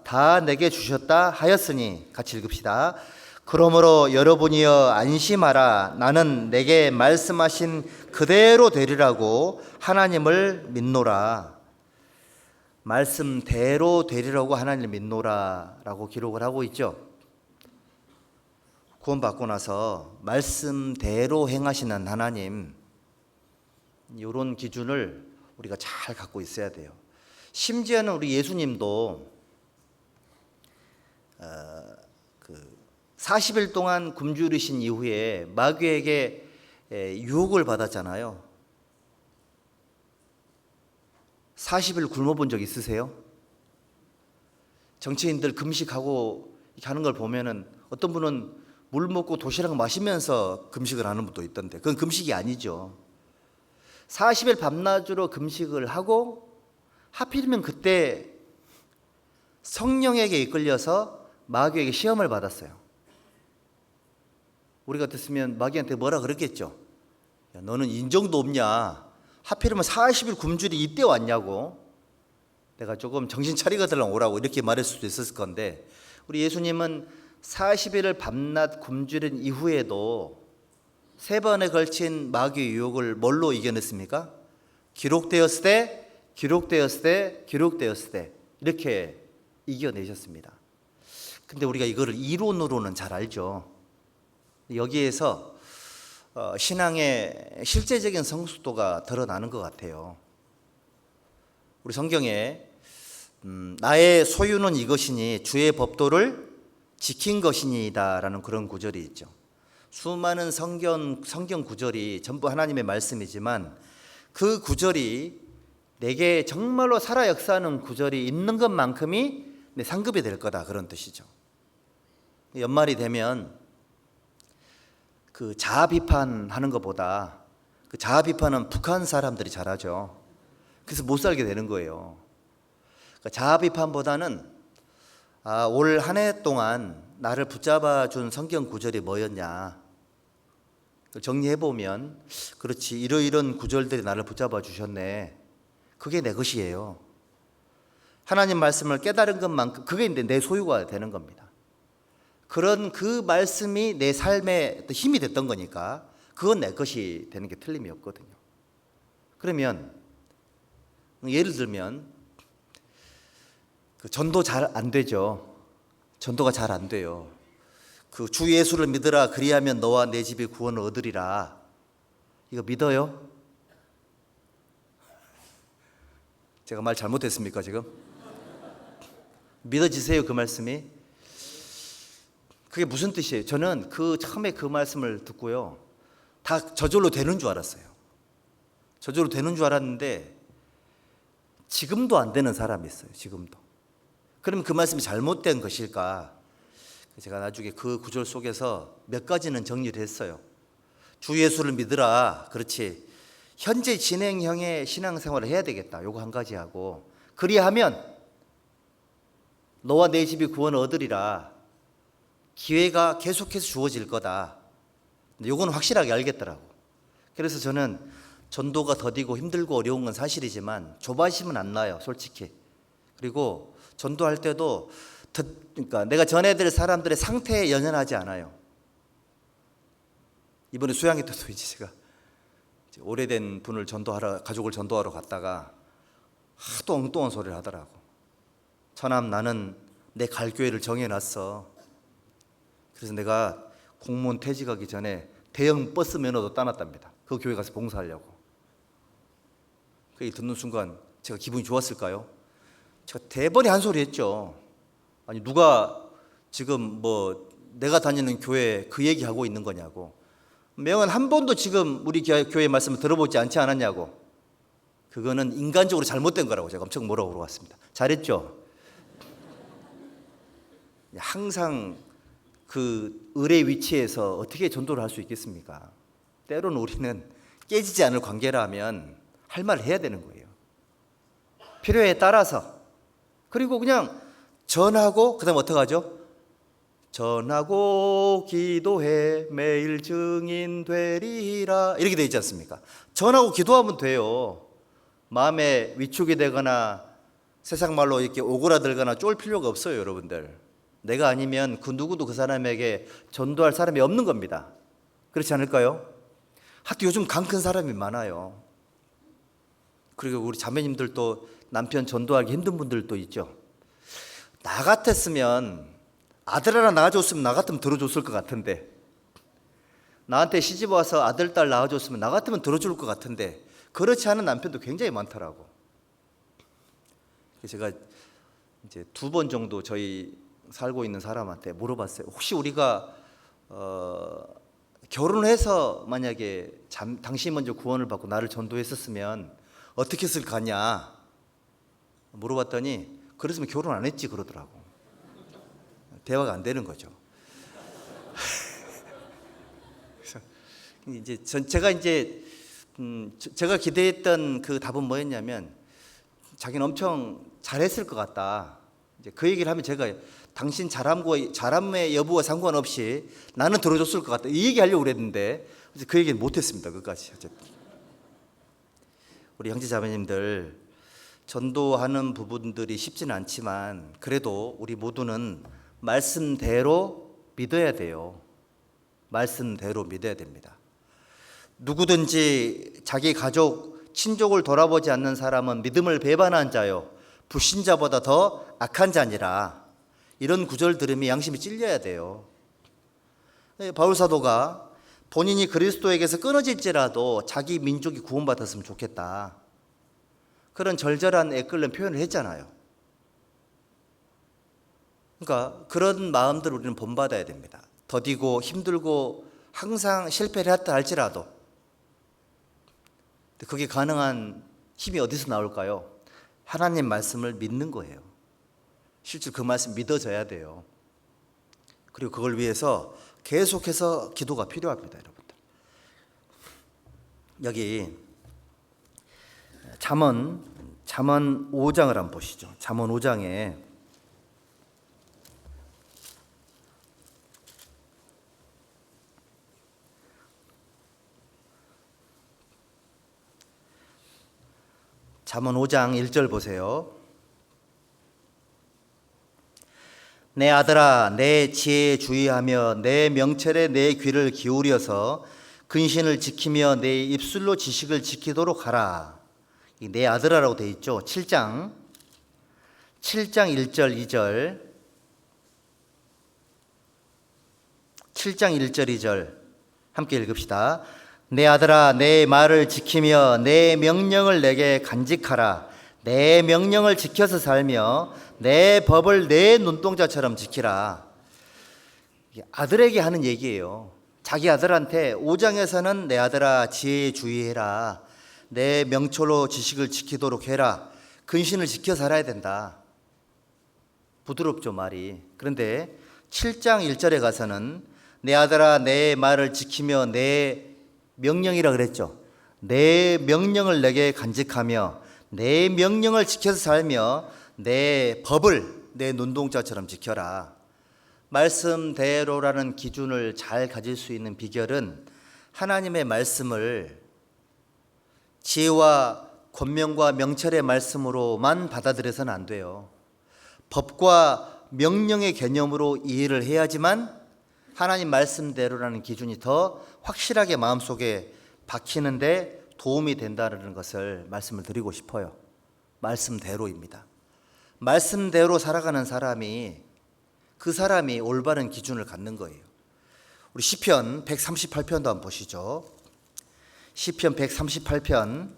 다 내게 주셨다 하였으니, 같이 읽읍시다. 그러므로 여러분이여 안심하라. 나는 내게 말씀하신 그대로 되리라고 하나님을 믿노라. 말씀대로 되리라고 하나님을 믿노라 라고 기록을 하고 있죠. 구원받고 나서 말씀대로 행하시는 하나님, 이런 기준을 우리가 잘 갖고 있어야 돼요. 심지어는 우리 예수님도 40일 동안 굶주리신 이후에 마귀에게 유혹을 받았잖아요. 40일 굶어본 적 있으세요? 정치인들 금식하고 이렇게 하는 걸 보면은 어떤 분은 물 먹고 도시락 마시면서 금식을 하는 분도 있던데, 그건 금식이 아니죠. 40일 밤낮으로 금식을 하고 하필이면 그때 성령에게 이끌려서 마귀에게 시험을 받았어요. 우리 같았으면 마귀한테 뭐라 그랬겠죠. 야, 너는 인정도 없냐? 하필이면 40일 굶주리 이때 왔냐고. 내가 조금 정신 차리거들랑 오라고 이렇게 말할 수도 있었을 건데, 우리 예수님은 40일을 밤낮 굶주린 이후에도 3번에 걸친 마귀의 유혹을 뭘로 이겨냈습니까? 기록되었을 때, 기록되었을 때, 기록되었을 때, 이렇게 이겨내셨습니다. 근데 우리가 이거를 이론으로는 잘 알죠. 여기에서 신앙의 실제적인 성숙도가 드러나는 것 같아요. 우리 성경에 나의 소유는 이것이니 주의 법도를 지킨 것이니이다 라는 그런 구절이 있죠. 수많은 성경 구절이 전부 하나님의 말씀이지만 그 구절이 내게 정말로 살아 역사하는 구절이 있는 것만큼이 내 상급이 될 거다, 그런 뜻이죠. 연말이 되면 그 자아 비판하는 것보다, 그 자아 비판은 북한 사람들이 잘하죠. 그래서 못 살게 되는 거예요. 그러니까 자아 비판보다는 올 한 해 동안 나를 붙잡아 준 성경 구절이 뭐였냐 정리해 보면, 그렇지, 이러이런 구절들이 나를 붙잡아 주셨네, 그게 내 것이에요. 하나님 말씀을 깨달은 것만큼 그게 이제 내 소유가 되는 겁니다. 그런 그 말씀이 내 삶에 힘이 됐던 거니까 그건 내 것이 되는 게 틀림이 없거든요. 그러면 예를 들면 그 전도 잘 안 되죠. 전도가 잘 안 돼요. 그 주 예수를 믿으라 그리하면 너와 내 집이 구원을 얻으리라. 이거 믿어요? 제가 말 잘못했습니까 지금? 믿어지세요 그 말씀이? 그게 무슨 뜻이에요? 저는 처음에 그 말씀을 듣고요, 다 저절로 되는 줄 알았어요. 저절로 되는 줄 알았는데 지금도 안 되는 사람이 있어요. 지금도. 그럼 그 말씀이 잘못된 것일까? 제가 나중에 그 구절 속에서 몇 가지는 정리를 했어요. 주 예수를 믿으라, 그렇지, 현재 진행형의 신앙생활을 해야 되겠다, 요거 한 가지 하고, 그리하면 너와 내 집이 구원을 얻으리라, 기회가 계속해서 주어질 거다. 요건 확실하게 알겠더라고. 그래서 저는 전도가 더디고 힘들고 어려운 건 사실이지만 조바심은 안 나요, 솔직히. 그리고 전도할 때도 그러니까 내가 전해드릴 사람들의 상태에 연연하지 않아요. 이번에 수양회 때도 이제 제가 오래된 분을 전도하러, 가족을 전도하러 갔다가 하도 엉뚱한 소리를 하더라고. 처남, 나는 내 갈 교회를 정해놨어. 그래서 내가 공무원 퇴직하기 전에 대형 버스 면허도 따놨답니다. 그 교회 가서 봉사하려고. 그 듣는 순간 제가 기분이 좋았을까요? 제가 대번에 한 소리 했죠. 아니 누가 지금 뭐 내가 다니는 교회 그 얘기하고 있는 거냐고. 명은 한 번도 지금 우리 교회 말씀을 들어보지 않지 않았냐고. 그거는 인간적으로 잘못된 거라고 제가 엄청 뭐라고 물어봤습니다. 잘했죠? 항상 그 을의 위치에서 어떻게 전도를 할 수 있겠습니까? 때로는 우리는 깨지지 않을 관계라면 할 말을 해야 되는 거예요. 필요에 따라서. 그리고 그냥 전하고 그다음 어떻게 하죠? 전하고 기도해 매일 증인 되리라 이렇게 되어 있지 않습니까? 전하고 기도하면 돼요. 마음에 위축이 되거나 세상 말로 이렇게 오그라들거나 쫄 필요가 없어요, 여러분들. 내가 아니면 그 누구도 그 사람에게 전도할 사람이 없는 겁니다. 그렇지 않을까요? 하여튼 요즘 강 큰 사람이 많아요. 그리고 우리 자매님들도 남편 전도하기 힘든 분들도 있죠. 나 같았으면 아들 하나 낳아줬으면 나 같으면 들어줬을 것 같은데, 나한테 시집 와서 아들 딸 낳아줬으면 나 같으면 들어줄 것 같은데 그렇지 않은 남편도 굉장히 많더라고. 제가 이제 2번 정도 저희 살고 있는 사람한테 물어봤어요. 혹시 우리가 결혼해서 만약에 당신이 먼저 구원을 받고 나를 전도했었으면 어떻게 했을 거냐 물어봤더니 그랬으면 결혼 안 했지 그러더라고. 대화가 안 되는 거죠. 그래서 제가 기대했던 그 답은 뭐였냐면 자기는 엄청 잘했을 것 같다. 이제 그 얘기를 하면 제가 당신 잘함의 여부와 상관없이 나는 들어줬을 것 같다 이 얘기 하려고 그랬는데 그 얘기는 못했습니다. 끝까지. 어쨌든 우리 형제자매님들 전도하는 부분들이 쉽지는 않지만 그래도 우리 모두는 말씀대로 믿어야 돼요. 말씀대로 믿어야 됩니다. 누구든지 자기 가족, 친족을 돌아보지 않는 사람은 믿음을 배반한 자요 불신자보다 더 악한 자니라. 이런 구절 들으면 양심이 찔려야 돼요. 바울 사도가 본인이 그리스도에게서 끊어질지라도 자기 민족이 구원받았으면 좋겠다. 그런 절절한 애끓는 표현을 했잖아요. 그러니까 그런 마음들 우리는 본받아야 됩니다. 더디고 힘들고 항상 실패를 했다 할지라도 그게 가능한 힘이 어디서 나올까요? 하나님 말씀을 믿는 거예요. 실제 그 말씀 믿어져야 돼요. 그리고 그걸 위해서 계속해서 기도가 필요합니다, 여러분들. 여기 잠언 5장을 한번 보시죠. 잠언 5장에 잠언 5장 1절 보세요. 내 아들아 내 지혜에 주의하며 내 명철에 내 귀를 기울여서 근신을 지키며 내 입술로 지식을 지키도록 하라. 이 내 아들아라고 되어 있죠. 7장 1절 2절 7장 1절 2절 함께 읽읍시다. 내 아들아 내 말을 지키며 내 명령을 내게 간직하라. 내 명령을 지켜서 살며 내 법을 내 눈동자처럼 지키라. 아들에게 하는 얘기예요. 자기 아들한테 5장에서는 내 아들아 지혜에 주의해라. 내 명철로 지식을 지키도록 해라. 근신을 지켜 살아야 된다. 부드럽죠 말이. 그런데 7장 1절에 가서는 내 아들아 내 말을 지키며 내 명령이라 그랬죠. 내 명령을 내게 간직하며 내 명령을 지켜서 살며 내 법을 내 눈동자처럼 지켜라. 말씀대로라는 기준을 잘 가질 수 있는 비결은 하나님의 말씀을 지혜와 권명과 명철의 말씀으로만 받아들여서는 안 돼요. 법과 명령의 개념으로 이해를 해야지만 하나님 말씀대로라는 기준이 더 확실하게 마음속에 박히는데 도움이 된다는 것을 말씀을 드리고 싶어요. 말씀대로입니다. 말씀대로 살아가는 사람이 그 사람이 올바른 기준을 갖는 거예요. 우리 시편 138편도 한번 보시죠. 시편 138편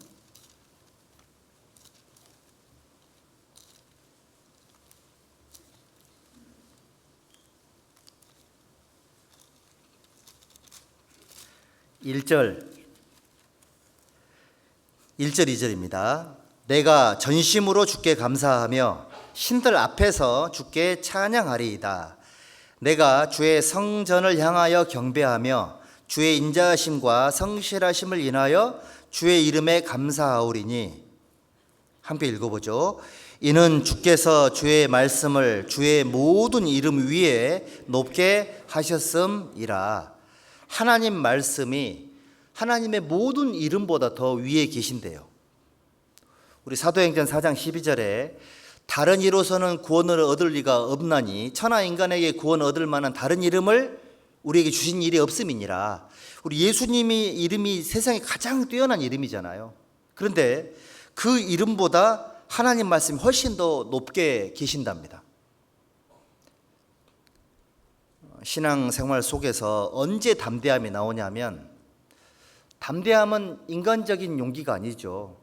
1절 2절입니다. 내가 전심으로 주께 감사하며 신들 앞에서 주께 찬양하리이다. 내가 주의 성전을 향하여 경배하며 주의 인자하심과 성실하심을 인하여 주의 이름에 감사하오리니. 함께 읽어보죠. 이는 주께서 주의 말씀을 주의 모든 이름 위에 높게 하셨음이라. 하나님 말씀이 하나님의 모든 이름보다 더 위에 계신대요. 우리 사도행전 4장 12절에 다른 이로서는 구원을 얻을 리가 없나니 천하 인간에게 구원을 얻을 만한 다른 이름을 우리에게 주신 일이 없음이니라. 우리 예수님이 이름이 세상에 가장 뛰어난 이름이잖아요. 그런데 그 이름보다 하나님 말씀이 훨씬 더 높게 계신답니다. 신앙생활 속에서 언제 담대함이 나오냐면, 담대함은 인간적인 용기가 아니죠.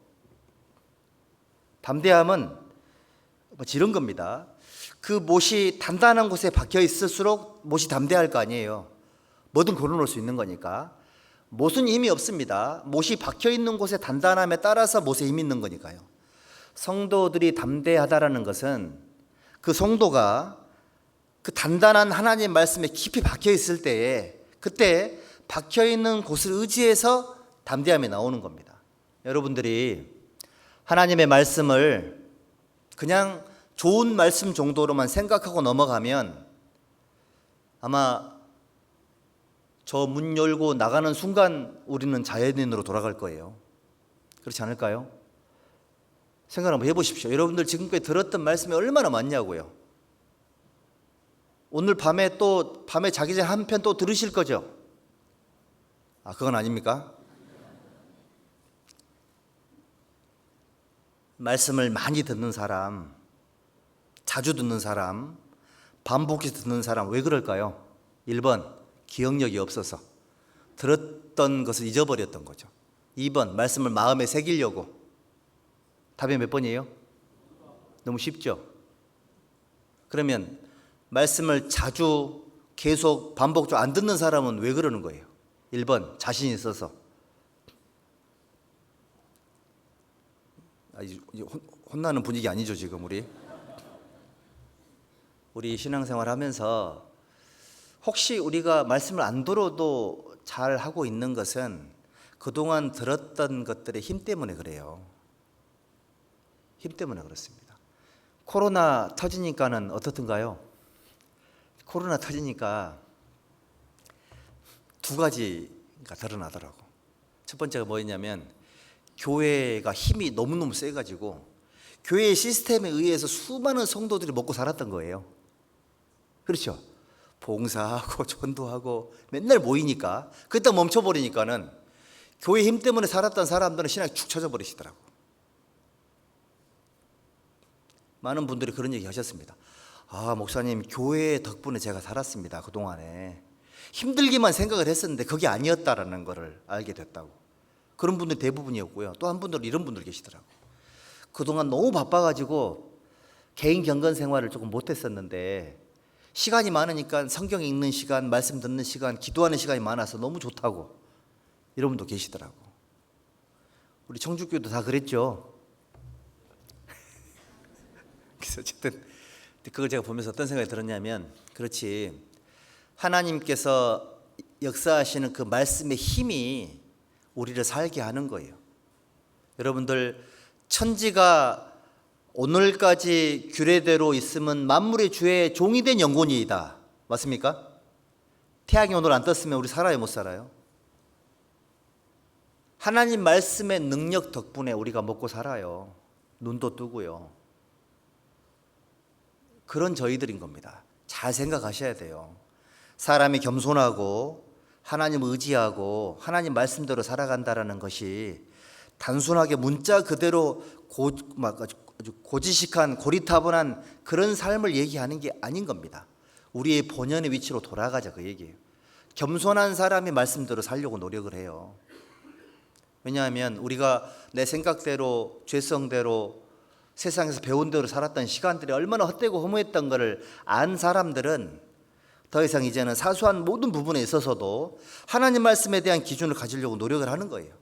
담대함은 이런 겁니다. 그 못이 단단한 곳에 박혀 있을수록 못이 담대할 거 아니에요. 뭐든 걸어놓을 수 있는 거니까. 못은 힘이 없습니다. 못이 박혀 있는 곳의 단단함에 따라서 못에 힘이 있는 거니까요. 성도들이 담대하다라는 것은 그 성도가 그 단단한 하나님 말씀에 깊이 박혀 있을 때에, 그때 박혀 있는 곳을 의지해서 담대함이 나오는 겁니다. 여러분들이 하나님의 말씀을 그냥 좋은 말씀 정도로만 생각하고 넘어가면 아마 저 문 열고 나가는 순간 우리는 자연인으로 돌아갈 거예요. 그렇지 않을까요? 생각 한번 해보십시오. 여러분들 지금까지 들었던 말씀이 얼마나 많냐고요. 오늘 밤에 자기 전에 한 편 또 들으실 거죠? 그건 아닙니까? 말씀을 많이 듣는 사람, 자주 듣는 사람, 반복해서 듣는 사람, 왜 그럴까요? 1번, 기억력이 없어서 들었던 것을 잊어버렸던 거죠. 2번, 말씀을 마음에 새기려고. 답이 몇 번이에요? 너무 쉽죠? 그러면 말씀을 자주 계속 반복적으로 안 듣는 사람은 왜 그러는 거예요? 1번, 자신이 있어서. 혼나는 분위기 아니죠 지금 우리 신앙생활 하면서 혹시 우리가 말씀을 안 들어도 잘 하고 있는 것은 그동안 들었던 것들의 힘 때문에 그래요. 힘 때문에 그렇습니다. 코로나 터지니까는 어떻든가요? 코로나 터지니까 두 가지가 드러나더라고. 첫 번째가 뭐였냐면, 교회가 힘이 너무너무 세가지고 교회의 시스템에 의해서 수많은 성도들이 먹고 살았던 거예요. 그렇죠? 봉사하고 전도하고 맨날 모이니까, 그때 멈춰버리니까는 교회 힘 때문에 살았던 사람들은 신앙이 축 처져버리시더라고. 많은 분들이 그런 얘기 하셨습니다. 목사님, 교회 덕분에 제가 살았습니다. 그동안에 힘들기만 생각을 했었는데 그게 아니었다라는 것을 알게 됐다고. 그런 분들이 대부분이었고요. 또 한 분들은 이런 분들 계시더라고. 그동안 너무 바빠가지고 개인 경건 생활을 조금 못했었는데 시간이 많으니까 성경 읽는 시간, 말씀 듣는 시간, 기도하는 시간이 많아서 너무 좋다고. 이런 분도 계시더라고. 우리 청주교도 다 그랬죠. 그래서 어쨌든 그걸 제가 보면서 어떤 생각이 들었냐면, 그렇지, 하나님께서 역사하시는 그 말씀의 힘이 우리를 살게 하는 거예요. 여러분들, 천지가 오늘까지 규례대로 있으면 만물의 주의 종이 된 영혼이다. 맞습니까? 태양이 오늘 안 떴으면 우리 살아요, 못 살아요? 하나님 말씀의 능력 덕분에 우리가 먹고 살아요. 눈도 뜨고요. 그런 저희들인 겁니다. 잘 생각하셔야 돼요. 사람이 겸손하고 하나님 의지하고 하나님 말씀대로 살아간다라는 것이 단순하게 문자 그대로 아주 고지식한 고리타분한 그런 삶을 얘기하는 게 아닌 겁니다. 우리의 본연의 위치로 돌아가자, 그 얘기예요. 겸손한 사람이 말씀대로 살려고 노력을 해요. 왜냐하면 우리가 내 생각대로, 죄성대로, 세상에서 배운 대로 살았던 시간들이 얼마나 헛되고 허무했던 것을 안 사람들은 더 이상 이제는 사소한 모든 부분에 있어서도 하나님 말씀에 대한 기준을 가지려고 노력을 하는 거예요.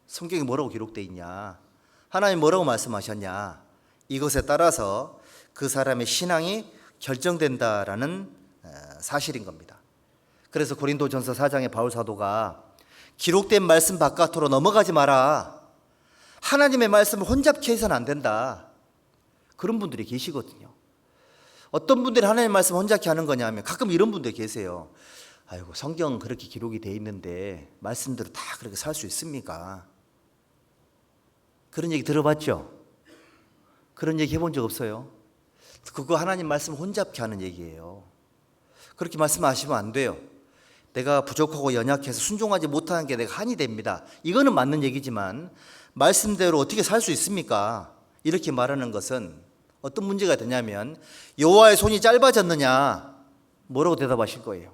성경에 뭐라고 기록되어 있냐, 하나님 뭐라고 말씀하셨냐, 이것에 따라서 그 사람의 신앙이 결정된다라는 사실인 겁니다. 그래서 고린도전서 4장의 바울 사도가 기록된 말씀 바깥으로 넘어가지 마라. 하나님의 말씀을 혼잡케 해서는 안 된다. 그런 분들이 계시거든요. 어떤 분들이 하나님의 말씀을 혼잡케 하는 거냐면 가끔 이런 분들이 계세요. 아이고, 성경 그렇게 기록이 돼 있는데 말씀대로 다 그렇게 살 수 있습니까? 그런 얘기 들어봤죠? 그런 얘기 해본 적 없어요? 그거 하나님 말씀을 혼잡케 하는 얘기예요. 그렇게 말씀하시면 안 돼요. 내가 부족하고 연약해서 순종하지 못하는 게 내가 한이 됩니다. 이거는 맞는 얘기지만 말씀대로 어떻게 살 수 있습니까? 이렇게 말하는 것은 어떤 문제가 되냐면 여호와의 손이 짧아졌느냐? 뭐라고 대답하실 거예요?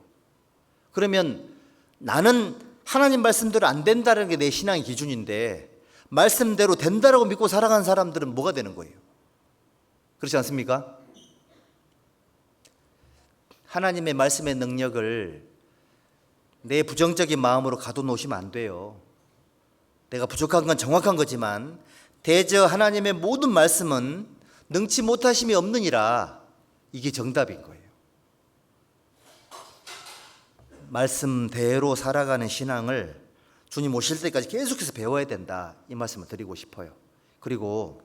그러면 나는 하나님 말씀대로 안 된다는 게 내 신앙의 기준인데 말씀대로 된다라고 믿고 살아가는 사람들은 뭐가 되는 거예요? 그렇지 않습니까? 하나님의 말씀의 능력을 내 부정적인 마음으로 가둬놓으시면 안 돼요. 내가 부족한 건 정확한 거지만 대저 하나님의 모든 말씀은 능치 못하심이 없느니라. 이게 정답인 거예요. 말씀대로 살아가는 신앙을 주님 오실 때까지 계속해서 배워야 된다. 이 말씀을 드리고 싶어요. 그리고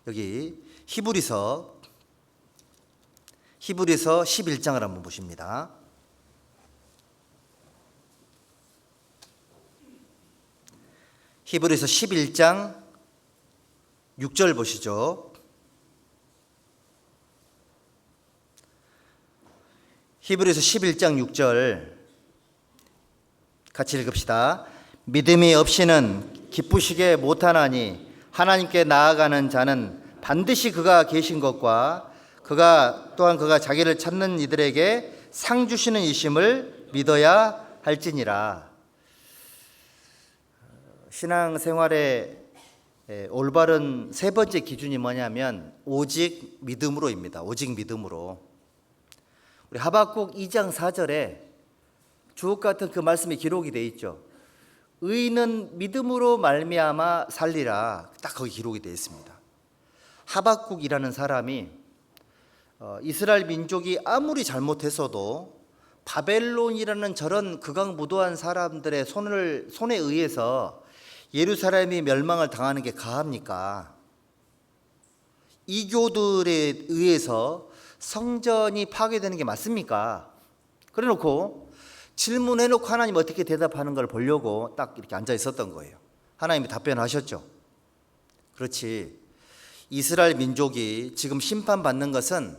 여기 히브리서 11장을 한번 보십니다. 히브리서 11장 6절 보시죠. 히브리서 11장 6절 같이 읽읍시다. 믿음이 없이는 기쁘시게 못하나니 하나님께 나아가는 자는 반드시 그가 계신 것과 그가 자기를 찾는 이들에게 상 주시는 이심을 믿어야 할지니라. 신앙생활의 올바른 세 번째 기준이 뭐냐면 오직 믿음으로입니다. 오직 믿음으로. 우리 하박국 2장 4절에 주옥 같은 그 말씀이 기록이 되어 있죠. 의인은 믿음으로 말미암아 살리라. 딱 거기 기록이 되어 있습니다. 하박국이라는 사람이 이스라엘 민족이 아무리 잘못했어도 바벨론이라는 저런 극악무도한 사람들의 손에 의해서 예루살렘이 멸망을 당하는 게 가합니까? 이교들에 의해서 성전이 파괴되는 게 맞습니까? 그래 놓고 질문해놓고 하나님 어떻게 대답하는 걸 보려고 딱 이렇게 앉아 있었던 거예요. 하나님이 답변하셨죠. 그렇지. 이스라엘 민족이 지금 심판받는 것은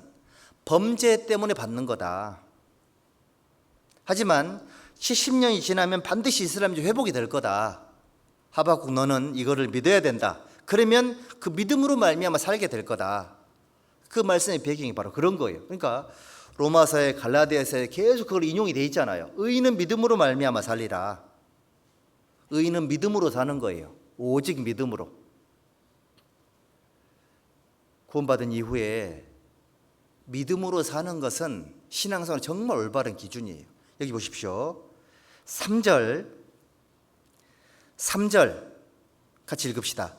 범죄 때문에 받는 거다. 하지만 70년이 지나면 반드시 이스라엘 민족이 회복이 될 거다. 하박국 너는 이거를 믿어야 된다. 그러면 그 믿음으로 말미암아 살게 될 거다. 그 말씀의 배경이 바로 그런 거예요. 그러니까 로마서에 갈라디아서에 계속 그걸 인용이 돼 있잖아요. 의인은 믿음으로 말미암아 살리라. 의인은 믿음으로 사는 거예요. 오직 믿음으로. 구원받은 이후에 믿음으로 사는 것은 신앙생활 정말 올바른 기준이에요. 여기 보십시오. 3절 같이 읽읍시다.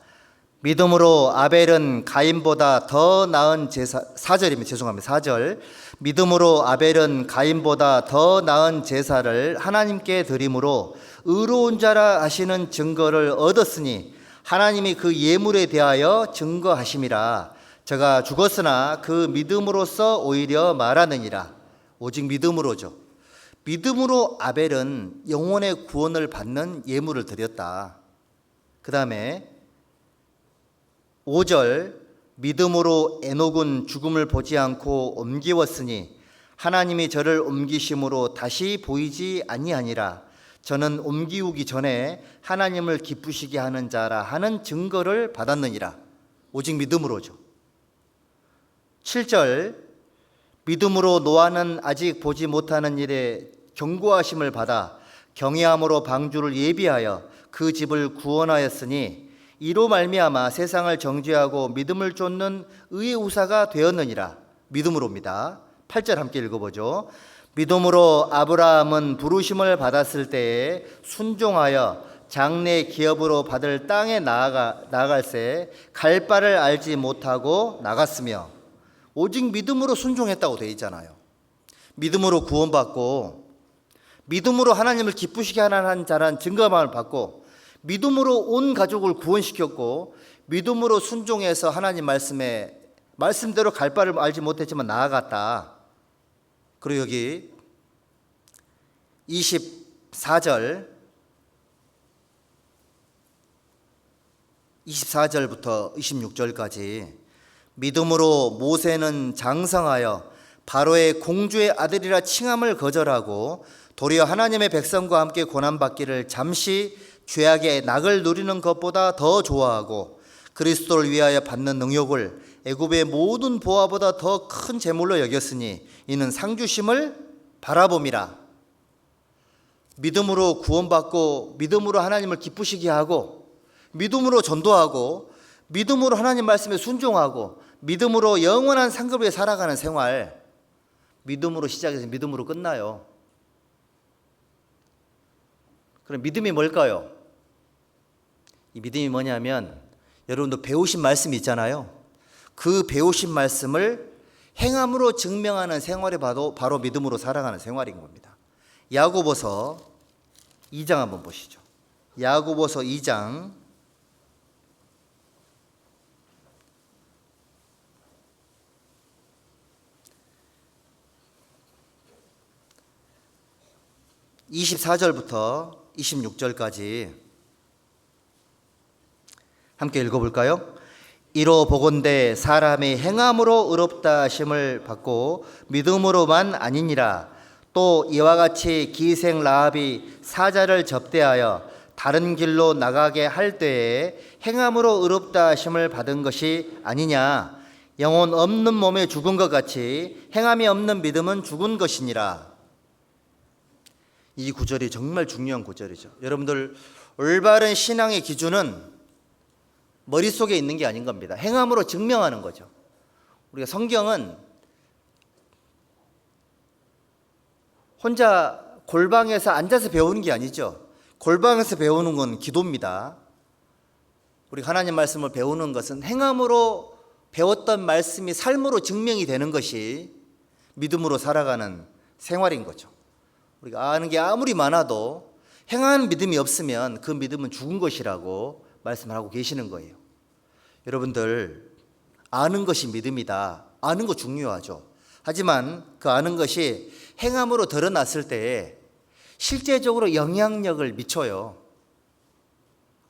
믿음으로 아벨은 가인보다 더 나은 제사 4절입니다. 죄송합니다. 4절. 믿음으로 아벨은 가인보다 더 나은 제사를 하나님께 드림으로 의로운 자라 하시는 증거를 얻었으니 하나님이 그 예물에 대하여 증거하심이라. 저가 죽었으나 그 믿음으로써 오히려 말하느니라. 오직 믿음으로죠. 믿음으로 아벨은 영혼의 구원을 받는 예물을 드렸다. 그 다음에 5절 믿음으로 에녹은 죽음을 보지 않고 옮기웠으니 하나님이 저를 옮기심으로 다시 보이지 아니하니라. 저는 옮기우기 전에 하나님을 기쁘시게 하는 자라 하는 증거를 받았느니라. 오직 믿음으로죠. 7절 믿음으로 노아는 아직 보지 못하는 일에 경고하심을 받아 경외함으로 방주를 예비하여 그 집을 구원하였으니 이로 말미암아 세상을 정죄하고 믿음을 쫓는 의의 후사가 되었느니라. 믿음으로입니다. 8절 함께 읽어보죠. 믿음으로 아브라함은 부르심을 받았을 때에 순종하여 장래 기업으로 받을 땅에 나아갈새 갈 바를 알지 못하고 나갔으며 오직 믿음으로 순종했다고 되어 있잖아요. 믿음으로 구원받고 믿음으로 하나님을 기쁘시게 하는 자란 증거만을 받고 믿음으로 온 가족을 구원시켰고 믿음으로 순종해서 하나님 말씀대로 갈 바를 알지 못했지만 나아갔다. 그리고 여기 24절부터 26절까지 믿음으로 모세는 장성하여 바로의 공주의 아들이라 칭함을 거절하고 도리어 하나님의 백성과 함께 고난받기를 잠시 죄악의 낙을 누리는 것보다 더 좋아하고 그리스도를 위하여 받는 능욕을 애굽의 모든 보화보다 더 큰 재물로 여겼으니 이는 상주심을 바라봄이라. 믿음으로 구원받고 믿음으로 하나님을 기쁘시게 하고 믿음으로 전도하고 믿음으로 하나님 말씀에 순종하고 믿음으로 영원한 상급 위에 살아가는 생활, 믿음으로 시작해서 믿음으로 끝나요. 그럼 믿음이 뭘까요? 이 믿음이 뭐냐면 여러분도 배우신 말씀이 있잖아요. 그 배우신 말씀을 행함으로 증명하는 생활이 바로 믿음으로 살아가는 생활인 겁니다. 야고보서 2장 한번 보시죠. 야고보서 2장 24절부터 26절까지 함께 읽어볼까요? 이로 보건대 사람이 행함으로 의롭다 하심을 받고 믿음으로만 아니니라. 또 이와 같이 기생 라합이 사자를 접대하여 다른 길로 나가게 할 때에 행함으로 의롭다 하심을 받은 것이 아니냐. 영혼 없는 몸에 죽은 것 같이 행함이 없는 믿음은 죽은 것이니라. 이 구절이 정말 중요한 구절이죠. 여러분들, 올바른 신앙의 기준은 머릿속에 있는 게 아닌 겁니다. 행함으로 증명하는 거죠. 우리가 성경은 혼자 골방에서 앉아서 배우는 게 아니죠. 골방에서 배우는 건 기도입니다. 우리가 하나님 말씀을 배우는 것은 행함으로 배웠던 말씀이 삶으로 증명이 되는 것이 믿음으로 살아가는 생활인 거죠. 우리가 아는 게 아무리 많아도 행하는 믿음이 없으면 그 믿음은 죽은 것이라고 말씀하고 계시는 거예요. 여러분들, 아는 것이 믿음이다. 아는 거 중요하죠. 하지만 그 아는 것이 행함으로 드러났을 때 실제적으로 영향력을 미쳐요.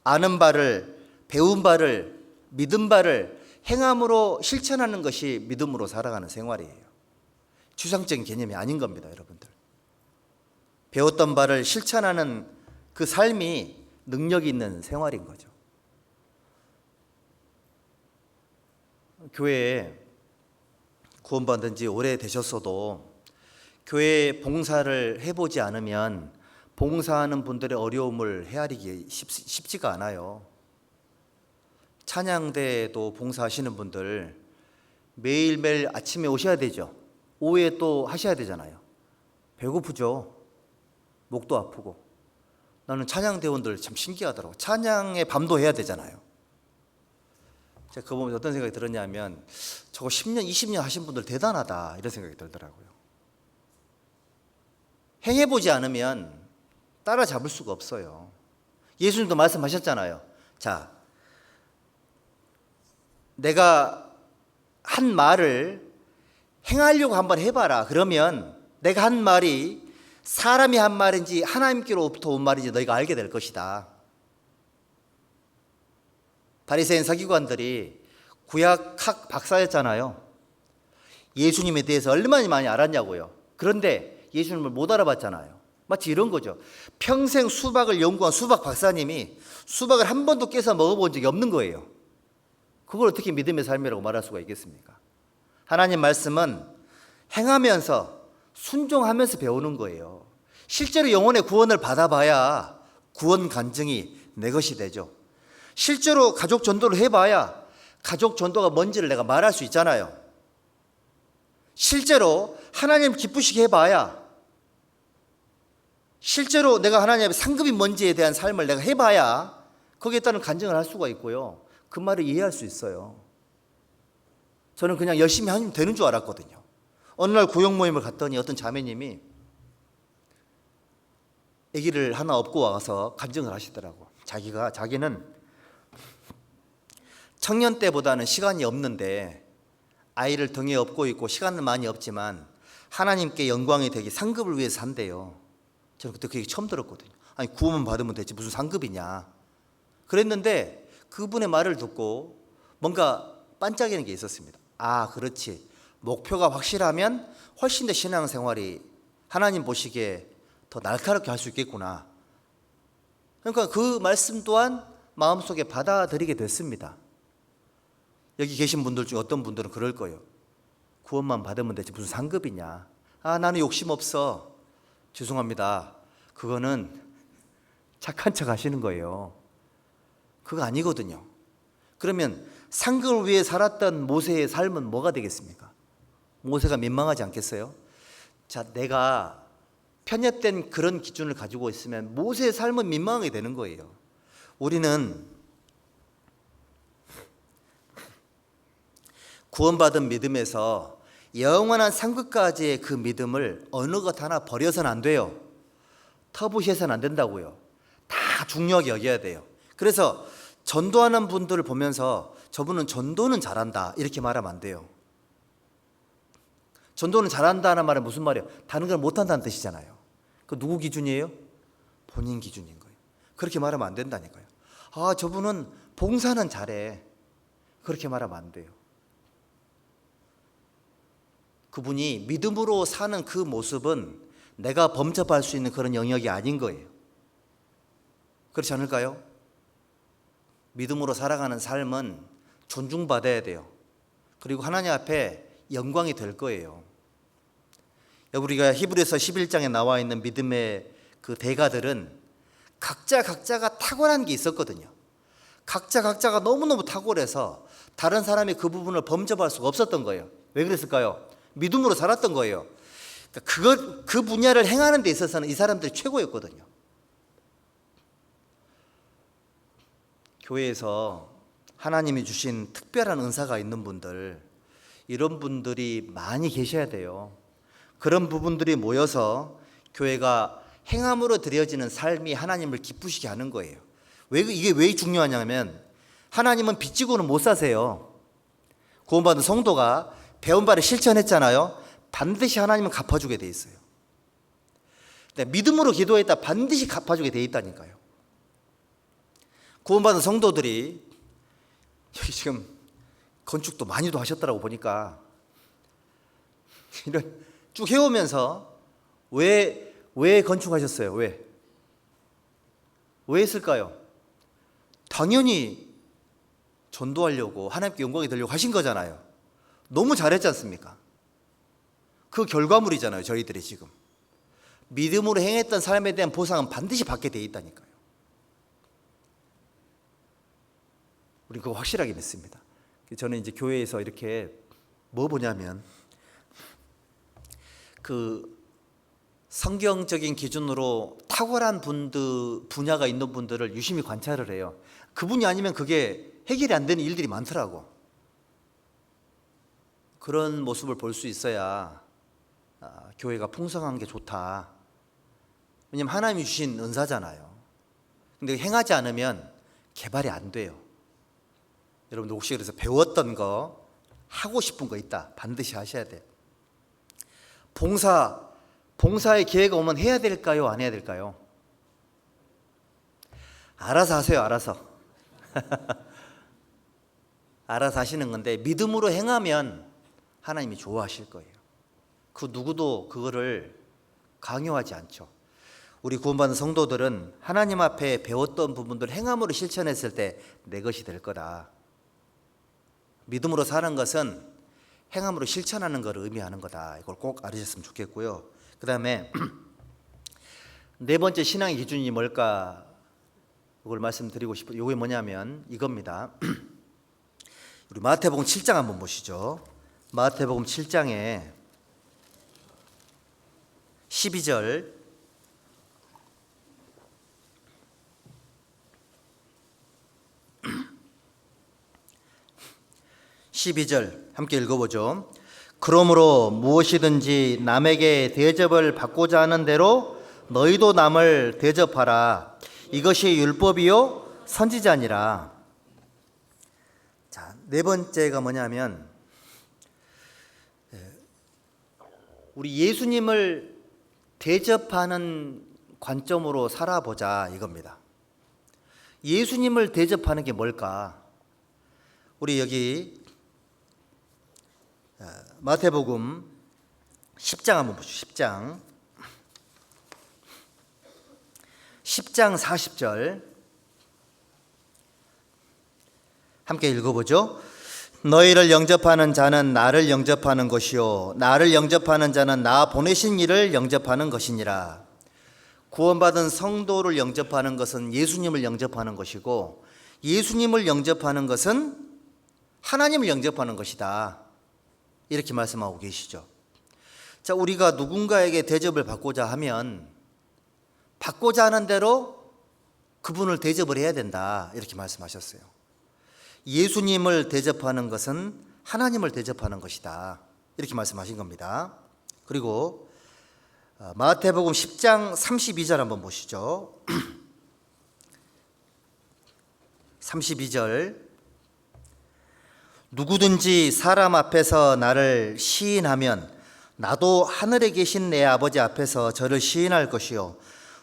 아는 바를, 배운 바를, 믿은 바를 행함으로 실천하는 것이 믿음으로 살아가는 생활이에요. 추상적인 개념이 아닌 겁니다, 여러분들. 배웠던 바를 실천하는 그 삶이 능력이 있는 생활인 거죠. 교회에 구원받은 지 오래되셨어도 교회 봉사를 해보지 않으면 봉사하는 분들의 어려움을 헤아리기 쉽지가 않아요. 찬양대에도 봉사하시는 분들 매일매일 아침에 오셔야 되죠. 오후에 또 하셔야 되잖아요. 배고프죠. 목도 아프고. 나는 찬양대원들 참 신기하더라고. 찬양의 밤도 해야 되잖아요. 제가 그거 보면서 어떤 생각이 들었냐면 저거 10년, 20년 하신 분들 대단하다 이런 생각이 들더라고요. 행해보지 않으면 따라잡을 수가 없어요. 예수님도 말씀하셨잖아요. 자, 내가 한 말을 행하려고 한번 해봐라. 그러면 내가 한 말이 사람이 한 말인지 하나님께로부터 온 말인지 너희가 알게 될 것이다. 바리새인 서기관들이 구약학 박사였잖아요. 예수님에 대해서 얼마나 많이 알았냐고요. 그런데 예수님을 못 알아봤잖아요. 마치 이런 거죠. 평생 수박을 연구한 수박 박사님이 수박을 한 번도 깨서 먹어본 적이 없는 거예요. 그걸 어떻게 믿음의 삶이라고 말할 수가 있겠습니까? 하나님 말씀은 행하면서 순종하면서 배우는 거예요. 실제로 영혼의 구원을 받아봐야 구원 간증이 내 것이 되죠. 실제로 가족 전도를 해봐야 가족 전도가 뭔지를 내가 말할 수 있잖아요. 실제로 하나님 기쁘시게 해봐야, 실제로 내가 하나님의 상급이 뭔지에 대한 삶을 내가 해봐야 거기에 따른 간증을 할 수가 있고요. 그 말을 이해할 수 있어요. 저는 그냥 열심히 하면 되는 줄 알았거든요. 어느 날 구역 모임을 갔더니 어떤 자매님이 아기를 하나 업고 와서 간증을 하시더라고. 자기는 청년 때보다는 시간이 없는데 아이를 등에 업고 있고 시간은 많이 없지만 하나님께 영광이 되기 상급을 위해서 산대요. 저는 그때 그 얘기 처음 들었거든요. 아니 구원만 받으면 되지 무슨 상급이냐 그랬는데 그분의 말을 듣고 뭔가 반짝이는 게 있었습니다. 아 그렇지, 목표가 확실하면 훨씬 더 신앙생활이 하나님 보시기에 더 날카롭게 할 수 있겠구나. 그러니까 그 말씀 또한 마음속에 받아들이게 됐습니다. 여기 계신 분들 중에 어떤 분들은 그럴 거예요. 구원만 받으면 되지 무슨 상급이냐. 아 나는 욕심 없어. 죄송합니다. 그거는 착한 척 하시는 거예요. 그거 아니거든요. 그러면 상급을 위해 살았던 모세의 삶은 뭐가 되겠습니까? 모세가 민망하지 않겠어요? 자, 내가 편협된 그런 기준을 가지고 있으면 모세의 삶은 민망하게 되는 거예요. 우리는 구원받은 믿음에서 영원한 상급까지의 그 믿음을 어느 것 하나 버려서는 안 돼요. 터부시해서는 안 된다고요. 다 중요하게 여겨야 돼요. 그래서 전도하는 분들을 보면서 저분은 전도는 잘한다 이렇게 말하면 안 돼요. 전도는 잘한다는 말은 무슨 말이에요? 다른 걸 못한다는 뜻이잖아요. 그 누구 기준이에요? 본인 기준인 거예요. 그렇게 말하면 안 된다니까요. 아 저분은 봉사는 잘해 그렇게 말하면 안 돼요. 그분이 믿음으로 사는 그 모습은 내가 범접할 수 있는 그런 영역이 아닌 거예요. 그렇지 않을까요? 믿음으로 살아가는 삶은 존중받아야 돼요. 그리고 하나님 앞에 영광이 될 거예요. 우리가 히브리서 11장에 나와 있는 믿음의 그 대가들은 각자가 탁월한 게 있었거든요. 각자가 너무너무 탁월해서 다른 사람이 그 부분을 범접할 수가 없었던 거예요. 왜 그랬을까요? 믿음으로 살았던 거예요. 그 분야를 행하는 데 있어서는 이 사람들이 최고였거든요. 교회에서 하나님이 주신 특별한 은사가 있는 분들, 이런 분들이 많이 계셔야 돼요. 그런 부분들이 모여서 교회가 행함으로 드려지는 삶이 하나님을 기쁘시게 하는 거예요. 이게 왜 중요하냐면 하나님은 빚지고는 못 사세요. 구원받은 성도가 배운 바를 실천했잖아요. 반드시 하나님은 갚아주게 돼 있어요. 믿음으로 기도했다 반드시 갚아주게 돼 있다니까요. 구원받은 성도들이 여기 지금 건축도 많이도 하셨더라고 보니까 이런 쭉 해오면서 왜 건축하셨어요? 왜 했을까요? 당연히 전도하려고 하나님께 영광이 되려고 하신 거잖아요. 너무 잘했지 않습니까? 그 결과물이잖아요. 저희들이 지금 믿음으로 행했던 삶에 대한 보상은 반드시 받게 돼 있다니까요. 우리 그거 확실하게 믿습니다. 저는 이제 교회에서 이렇게 뭐 보냐면 그 성경적인 기준으로 탁월한 분야가 있는 분들을 유심히 관찰을 해요. 그분이 아니면 그게 해결이 안 되는 일들이 많더라고. 그런 모습을 볼 수 있어야 교회가 풍성한 게 좋다. 왜냐하면 하나님이 주신 은사잖아요. 근데 행하지 않으면 개발이 안 돼요. 여러분들 혹시 그래서 배웠던 거, 하고 싶은 거 있다 반드시 하셔야 돼요. 봉사의 기회가 오면 해야 될까요? 안 해야 될까요? 알아서 하세요. 알아서 알아서 하시는 건데 믿음으로 행하면 하나님이 좋아하실 거예요. 그 누구도 그거를 강요하지 않죠. 우리 구원받은 성도들은 하나님 앞에 배웠던 부분들을 행함으로 실천했을 때 내 것이 될 거다. 믿음으로 사는 것은 행함으로 실천하는 것을 의미하는 거다. 이걸 꼭 알으셨으면 좋겠고요. 그 다음에 네 번째 신앙의 기준이 뭘까? 이걸 말씀드리고 싶어요. 이게 뭐냐면 이겁니다. 우리 마태복음 7장 한번 보시죠. 마태복음 7장에 12절 함께 읽어보죠. 그러므로 무엇이든지 남에게 대접을 받고자 하는 대로 너희도 남을 대접하라. 이것이 율법이요 선지자니라. 자, 네 번째가 뭐냐면 우리 예수님을 대접하는 관점으로 살아보자 이겁니다. 예수님을 대접하는 게 뭘까? 우리 여기 마태복음 10장 한번 보시죠. 10장 40절 함께 읽어보죠. 너희를 영접하는 자는 나를 영접하는 것이요 나를 영접하는 자는 나 보내신 이를 영접하는 것이니라. 구원받은 성도를 영접하는 것은 예수님을 영접하는 것이고 예수님을 영접하는 것은 하나님을 영접하는 것이다. 이렇게 말씀하고 계시죠. 자, 우리가 누군가에게 대접을 받고자 하면 받고자 하는 대로 그분을 대접을 해야 된다. 이렇게 말씀하셨어요. 예수님을 대접하는 것은 하나님을 대접하는 것이다. 이렇게 말씀하신 겁니다. 그리고 마태복음 10장 32절 한번 보시죠. 32절 누구든지 사람 앞에서 나를 시인하면 나도 하늘에 계신 내 아버지 앞에서 저를 시인할 것이요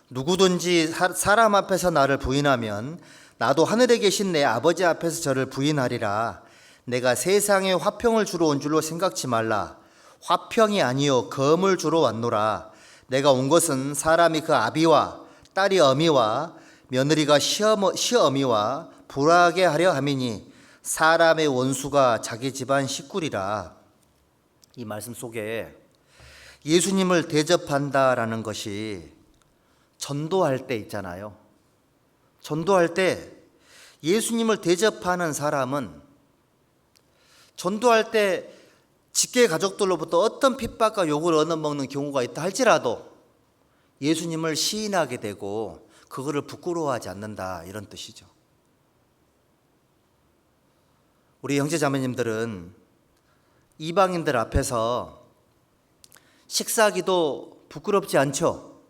누구든지 사람 앞에서 나를 부인하면 나도 하늘에 계신 내 아버지 앞에서 저를 부인하리라. 내가 세상에 화평을 주러 온 줄로 생각지 말라. 화평이 아니요 검을 주러 왔노라. 내가 온 것은 사람이 그 아비와 딸이 어미와 며느리가 시어미와 불화하게 하려 함이니 사람의 원수가 자기 집안 식구리라. 이 말씀 속에 예수님을 대접한다라는 것이 전도할 때 있잖아요. 전도할 때 예수님을 대접하는 사람은 전도할 때 직계 가족들로부터 어떤 핍박과 욕을 얻어먹는 경우가 있다 할지라도 예수님을 시인하게 되고 그거를 부끄러워하지 않는다, 이런 뜻이죠. 우리 형제자매님들은 이방인들 앞에서 식사기도 부끄럽지 않죠?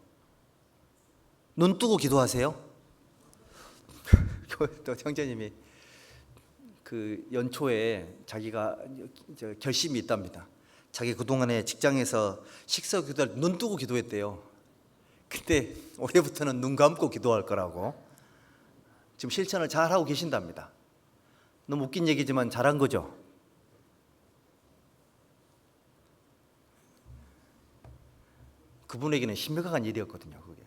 눈 뜨고 기도하세요? 또 형제님이 그 연초에 자기가 결심이 있답니다. 자기 그동안에 직장에서 식사 기도를 눈 뜨고 기도했대요. 근데 올해부터는 눈 감고 기도할 거라고 지금 실천을 잘 하고 계신답니다. 너무 웃긴 얘기지만 잘한 거죠. 그분에게는 심각한 일이었거든요. 그게.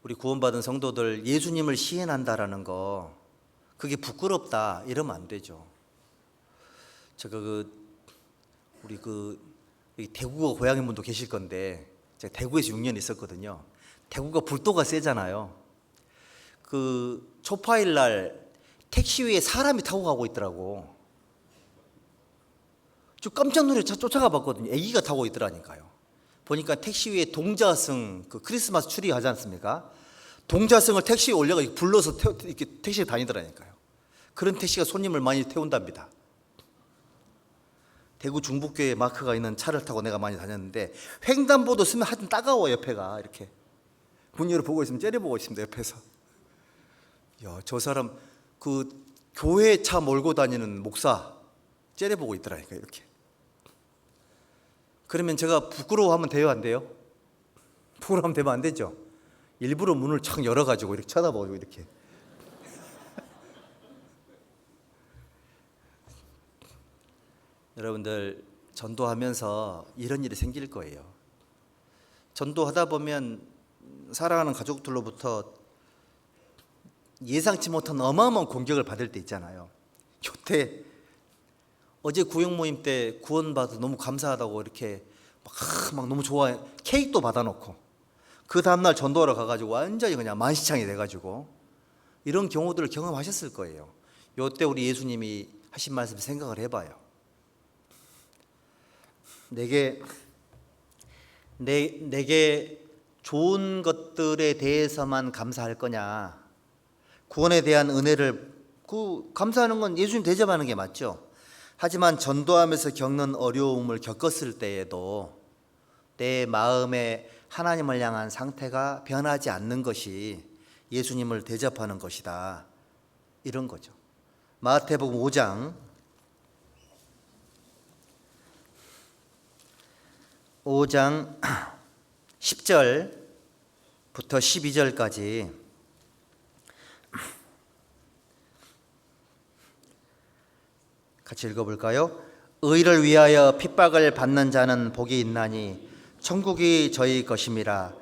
우리 구원받은 성도들 예수님을 시인한다라는 거 그게 부끄럽다 이러면 안 되죠. 제가 우리 대구가 고향인 분도 계실 건데 제가 대구에서 6년 있었거든요. 대구가 불도가 세잖아요. 그 초파일 날 택시 위에 사람이 타고 가고 있더라고. 저 깜짝 놀라서 쫓아가 봤거든요. 애기가 타고 있더라니까요. 보니까 택시 위에 동자승 그 크리스마스 추리 하지 않습니까? 동자승을 택시에 올려가지고 불러서 이렇게 택시에 다니더라니까요. 그런 택시가 손님을 많이 태운답니다. 대구 중북교에 마크가 있는 차를 타고 내가 많이 다녔는데 횡단보도 쓰면 하여튼 따가워. 옆에가 이렇게 문 열어 보고 있으면 째려보고 있습니다. 옆에서. 야, 저 사람 그 교회 차 몰고 다니는 목사 째려보고 있더라니까 이렇게. 그러면 제가 부끄러워하면 돼요, 안 돼요? 부끄러워하면 되면 안 되죠. 일부러 문을 착 열어가지고 이렇게 쳐다보고 이렇게. 여러분들 전도하면서 이런 일이 생길 거예요. 전도하다 보면 사랑하는 가족들로부터 예상치 못한 어마어마한 공격을 받을 때 있잖아요. 요때 어제 구역 모임 때 구원받아 너무 감사하다고 이렇게 막 너무 좋아해 케이크도 받아놓고 그 다음날 전도하러 가가지고 완전히 그냥 만시창이 돼가지고 이런 경우들을 경험하셨을 거예요. 요때 우리 예수님이 하신 말씀 생각을 해봐요. 내게 좋은 것들에 대해서만 감사할 거냐? 구원에 대한 은혜를 감사하는 건 예수님 대접하는 게 맞죠. 하지만 전도하면서 겪는 어려움을 겪었을 때에도 내 마음에 하나님을 향한 상태가 변하지 않는 것이 예수님을 대접하는 것이다. 이런 거죠. 마태복음 5장 10절부터 12절까지 같이 읽어볼까요? 의를 위하여 핍박을 받는 자는 복이 있나니 천국이 저희 것임이라.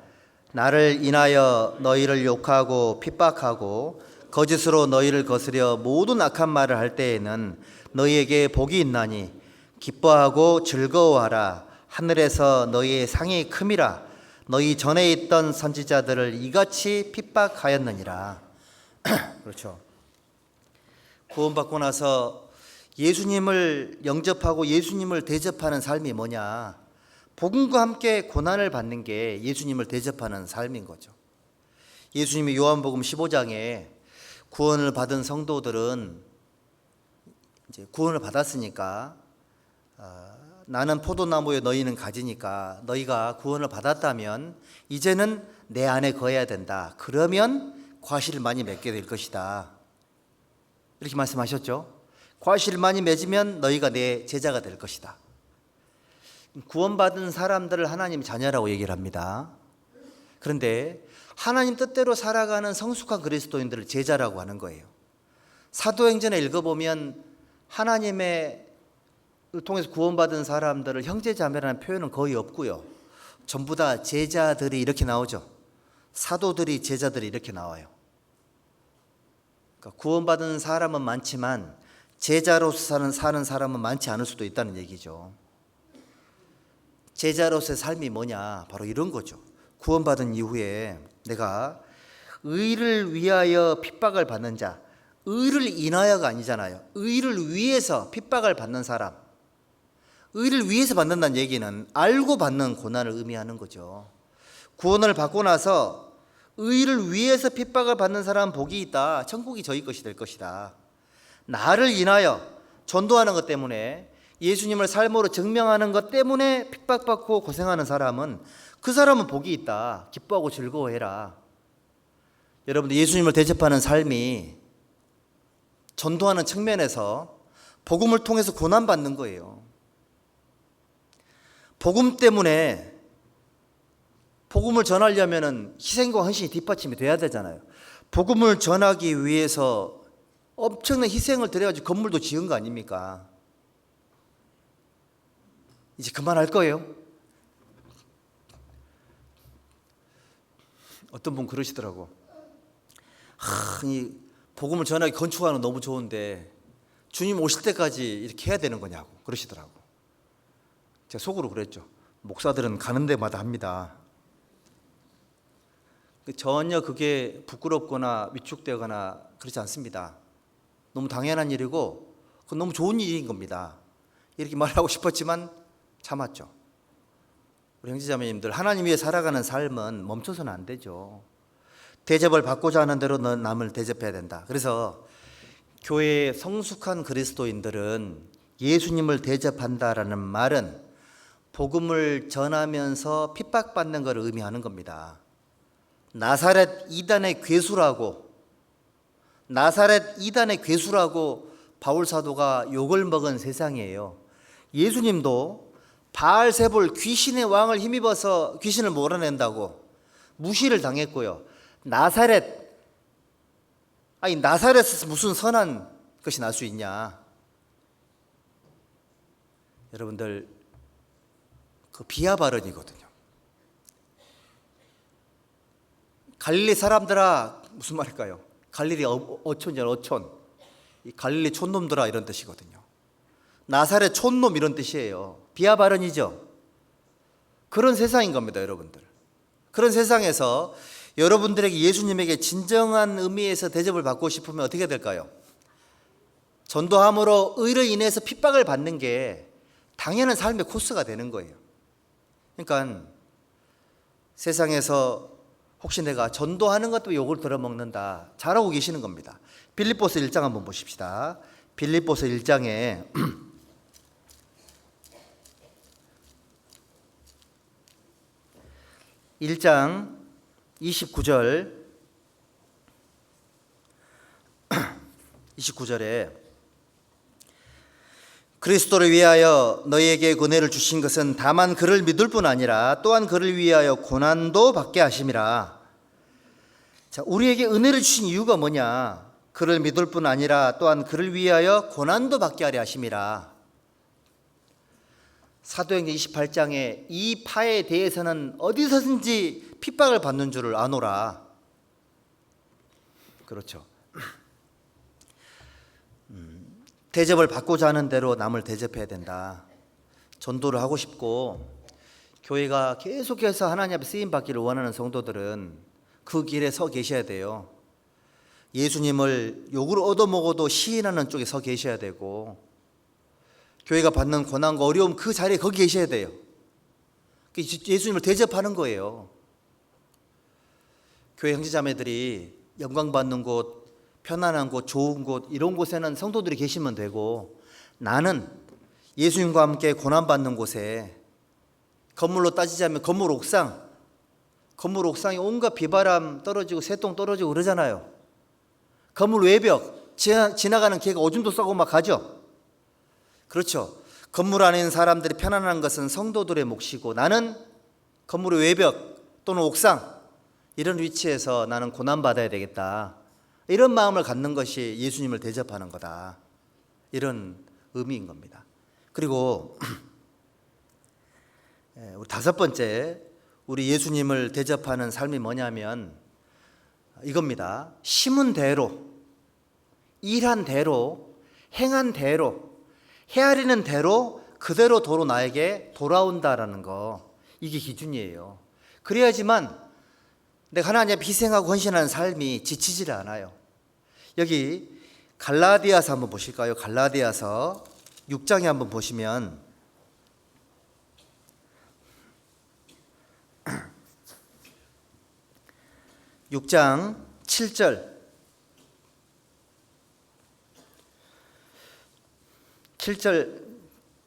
나를 인하여 너희를 욕하고 핍박하고 거짓으로 너희를 거스려 모든 악한 말을 할 때에는 너희에게 복이 있나니 기뻐하고 즐거워하라. 하늘에서 너희의 상이 큼이라. 너희 전에 있던 선지자들을 이같이 핍박하였느니라. 그렇죠. 구원받고 나서 예수님을 영접하고 예수님을 대접하는 삶이 뭐냐? 복음과 함께 고난을 받는 게 예수님을 대접하는 삶인 거죠. 예수님이 요한복음 15장에 구원을 받은 성도들은 이제 구원을 받았으니까 나는 포도나무에 너희는 가지니까 너희가 구원을 받았다면 이제는 내 안에 거해야 된다. 그러면 과실을 많이 맺게 될 것이다. 이렇게 말씀하셨죠. 과실을 많이 맺으면 너희가 내 제자가 될 것이다. 구원받은 사람들을 하나님 자녀라고 얘기를 합니다. 그런데 하나님 뜻대로 살아가는 성숙한 그리스도인들을 제자라고 하는 거예요. 사도행전에 읽어보면 하나님의 통해서 구원받은 사람들을 형제자매라는 표현은 거의 없고요. 전부 다 제자들이 이렇게 나오죠. 사도들이 제자들이 이렇게 나와요. 그러니까 구원받은 사람은 많지만 제자로서 사는 사람은 많지 않을 수도 있다는 얘기죠. 제자로서의 삶이 뭐냐? 바로 이런 거죠. 구원받은 이후에 내가 의를 위하여 핍박을 받는 자, 의를 인하여가 아니잖아요. 의를 위해서 핍박을 받는 사람, 의를 위해서 받는다는 얘기는 알고 받는 고난을 의미하는 거죠. 구원을 받고 나서 의를 위해서 핍박을 받는 사람은 복이 있다. 천국이 저희 것이 될 것이다. 나를 인하여 전도하는 것 때문에 예수님을 삶으로 증명하는 것 때문에 핍박받고 고생하는 사람은 그 사람은 복이 있다. 기뻐하고 즐거워해라. 여러분들 예수님을 대접하는 삶이 전도하는 측면에서 복음을 통해서 고난받는 거예요. 복음 때문에 복음을 전하려면 희생과 헌신이 뒷받침이 돼야 되잖아요. 복음을 전하기 위해서 엄청난 희생을 들여가지고 건물도 지은 거 아닙니까? 이제 그만할 거예요. 어떤 분 그러시더라고. 이 복음을 전하기 건축하는 거 너무 좋은데 주님 오실 때까지 이렇게 해야 되는 거냐고 그러시더라고. 제가 속으로 그랬죠. 목사들은 가는 데마다 합니다. 전혀 그게 부끄럽거나 위축되거나 그렇지 않습니다. 너무 당연한 일이고 그건 너무 좋은 일인 겁니다. 이렇게 말하고 싶었지만 참았죠. 우리 형제자매님들, 하나님 위해 살아가는 삶은 멈춰서는 안 되죠. 대접을 받고자 하는 대로 넌 남을 대접해야 된다. 그래서 교회의 성숙한 그리스도인들은 예수님을 대접한다라는 말은 복음을 전하면서 핍박받는 것을 의미하는 겁니다. 나사렛 이단의 괴수라고 바울 사도가 욕을 먹은 세상이에요. 예수님도 바알세불 귀신의 왕을 힘입어서 귀신을 몰아낸다고 무시를 당했고요. 나사렛에서 무슨 선한 것이 날 수 있냐? 여러분들 그 비하 발언이거든요. 갈릴리 사람들아, 무슨 말일까요? 갈릴리 어촌. 이 갈릴리 촌놈들아 이런 뜻이거든요. 나사렛 촌놈 이런 뜻이에요. 비하 발언이죠. 그런 세상인 겁니다, 여러분들. 그런 세상에서 여러분들에게 예수님에게 진정한 의미에서 대접을 받고 싶으면 어떻게 될까요? 전도함으로 의로 인해서 핍박을 받는 게 당연한 삶의 코스가 되는 거예요. 그러니까 세상에서 혹시 내가 전도하는 것도 욕을 들어먹는다, 잘하고 계시는 겁니다. 빌립보서 1장 한번 보십시다. 빌립보서 1장에 1장 29절 29절에 그리스도를 위하여 너희에게 은혜를 주신 것은 다만 그를 믿을 뿐 아니라 또한 그를 위하여 고난도 받게 하심이라. 자, 우리에게 은혜를 주신 이유가 뭐냐? 그를 믿을 뿐 아니라 또한 그를 위하여 고난도 받게 하려 하심이라. 사도행전 28장에 이 파에 대해서는 어디서든지 핍박을 받는 줄을 아노라. 그렇죠. 대접을 받고자 하는 대로 남을 대접해야 된다. 전도를 하고 싶고 교회가 계속해서 하나님 앞에 쓰임받기를 원하는 성도들은 그 길에 서 계셔야 돼요. 예수님을 욕으로 얻어먹어도 시인하는 쪽에 서 계셔야 되고, 교회가 받는 고난과 어려움 그 자리에 거기 계셔야 돼요. 예수님을 대접하는 거예요. 교회 형제자매들이 영광받는 곳, 편안한 곳, 좋은 곳, 이런 곳에는 성도들이 계시면 되고, 나는 예수님과 함께 고난받는 곳에, 건물로 따지자면 건물 옥상에 온갖 비바람 떨어지고 새똥 떨어지고 그러잖아요. 건물 외벽 지나가는 개가 오줌도 싸고 막 가죠. 그렇죠. 건물 안에 있는 사람들이 편안한 것은 성도들의 몫이고, 나는 건물의 외벽 또는 옥상, 이런 위치에서 나는 고난받아야 되겠다, 이런 마음을 갖는 것이 예수님을 대접하는 거다, 이런 의미인 겁니다. 그리고 다섯 번째, 우리 예수님을 대접하는 삶이 뭐냐면 이겁니다. 심은 대로, 일한 대로, 행한 대로, 헤아리는 대로 그대로 도로 나에게 돌아온다라는 거, 이게 기준이에요. 그래야지만 내가 하나님 앞에 희생하고 헌신하는 삶이 지치지를 않아요. 여기 갈라디아서 한번 보실까요? 갈라디아서 6장에 한번 보시면 6장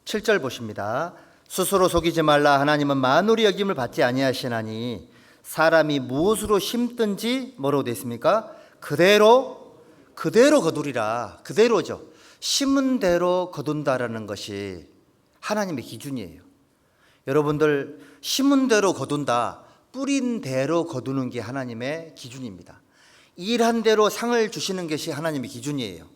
7절 보십니다. 스스로 속이지 말라. 하나님은 만울이 여김을 받지 아니하시나니 사람이 무엇으로 심든지 뭐라고 되어 있습니까? 그대로 거두리라. 그대로죠. 심은 대로 거둔다라는 것이 하나님의 기준이에요. 여러분들, 심은 대로 거둔다, 뿌린 대로 거두는 게 하나님의 기준입니다. 일한 대로 상을 주시는 것이 하나님의 기준이에요.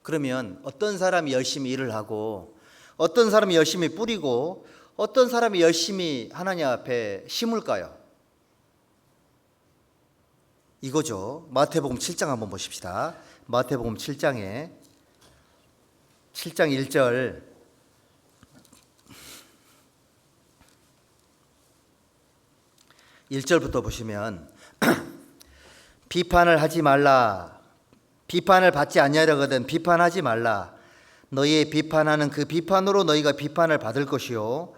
그러면 어떤 사람이 열심히 일을 하고, 어떤 사람이 열심히 뿌리고, 어떤 사람이 열심히 하나님 앞에 심을까요? 이거죠. 마태복음 7장 한번 보십시다. 마태복음 7장 1절 부터 보시면 비판을 하지 말라. 비판을 받지 아니하려거든 비판하지 말라. 너희의 비판하는 그 비판으로 너희가 비판을 받을 것이요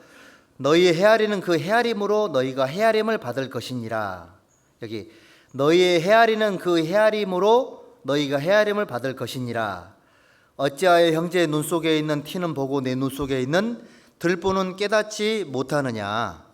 너희의 헤아리는 그 헤아림으로 너희가 헤아림을 받을 것이니라. 여기 너희의 헤아리는 그 헤아림으로 너희가 헤아림을 받을 것이니라. 어찌하여 형제의 눈 속에 있는 티는 보고 내 눈 속에 있는 들보는 깨닫지 못하느냐.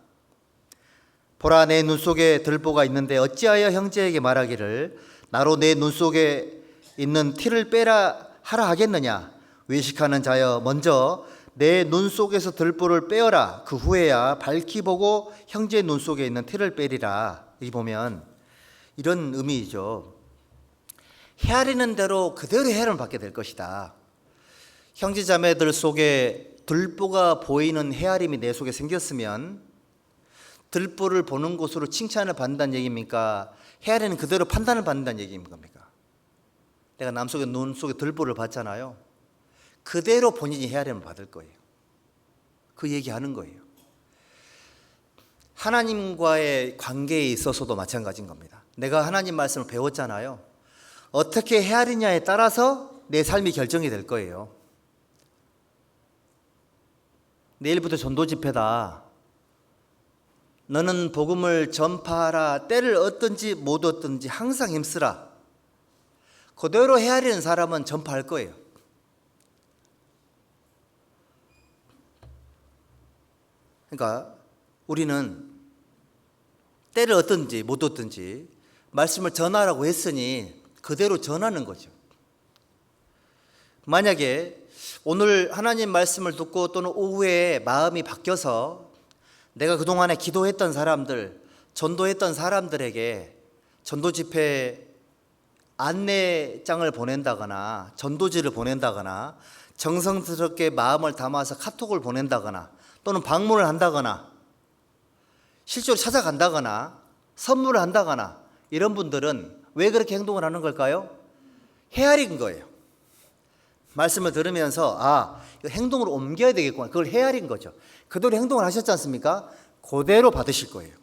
보라, 내 눈 속에 들보가 있는데 어찌하여 형제에게 말하기를 나로 내 눈 속에 있는 티를 빼라 하라 하겠느냐. 외식하는 자여, 먼저 내 눈 속에서 들보를 빼어라. 그 후에야 밝히 보고 형제의 눈 속에 있는 티를 빼리라. 여기 보면 이런 의미이죠. 헤아리는 대로 그대로 헤아림을 받게 될 것이다. 형제자매들 속에 들보가 보이는 헤아림이 내 속에 생겼으면 들보를 보는 곳으로 칭찬을 받는다는 얘기입니까? 헤아리는 그대로 판단을 받는다는 얘기입니까? 내가 남속에 눈 속에 들보를 봤잖아요. 그대로 본인이 헤아림을 받을 거예요. 그 얘기하는 거예요. 하나님과의 관계에 있어서도 마찬가지인 겁니다. 내가 하나님 말씀을 배웠잖아요. 어떻게 헤아리냐에 따라서 내 삶이 결정이 될 거예요. 내일부터 전도 집회다. 너는 복음을 전파하라. 때를 얻든지 못 얻든지 항상 힘쓰라. 그대로 헤아리는 사람은 전파할 거예요. 그러니까 우리는 때를 얻든지 못 얻든지 말씀을 전하라고 했으니 그대로 전하는 거죠. 만약에 오늘 하나님 말씀을 듣고 또는 오후에 마음이 바뀌어서 내가 그동안에 기도했던 사람들, 전도했던 사람들에게 전도 집회 안내장을 보낸다거나 전도지를 보낸다거나 정성스럽게 마음을 담아서 카톡을 보낸다거나 또는 방문을 한다거나 실제로 찾아간다거나 선물을 한다거나 이런 분들은 왜 그렇게 행동을 하는 걸까요? 헤아린 거예요. 말씀을 들으면서 이거 행동으로 옮겨야 되겠구나. 그걸 헤아린 거죠. 그대로 행동을 하셨지 않습니까? 그대로 받으실 거예요.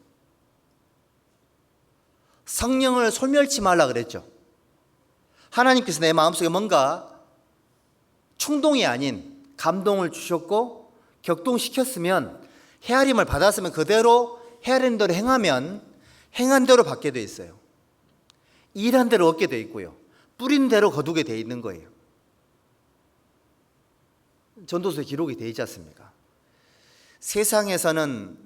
성령을 소멸치 말라 그랬죠. 하나님께서 내 마음속에 뭔가 충동이 아닌 감동을 주셨고 격동시켰으면 헤아림을 받았으면 그대로 헤아린 대로 행하면 행한 대로 받게 돼 있어요. 일한 대로 얻게 돼 있고요. 뿌린 대로 거두게 돼 있는 거예요. 전도서에 기록이 돼 있지 않습니까? 세상에서는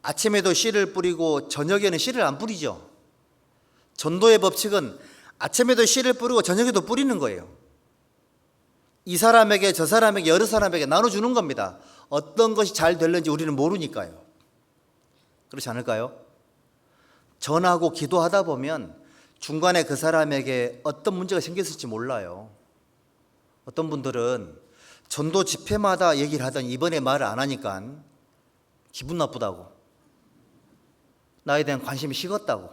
아침에도 씨를 뿌리고 저녁에는 씨를 안 뿌리죠. 전도의 법칙은 아침에도 씨를 뿌리고 저녁에도 뿌리는 거예요. 이 사람에게 저 사람에게 여러 사람에게 나눠주는 겁니다. 어떤 것이 잘 될는지 우리는 모르니까요. 그렇지 않을까요? 전하고 기도하다 보면 중간에 그 사람에게 어떤 문제가 생겼을지 몰라요. 어떤 분들은 전도 집회마다 얘기를 하더니 이번에 말을 안 하니까 기분 나쁘다고, 나에 대한 관심이 식었다고,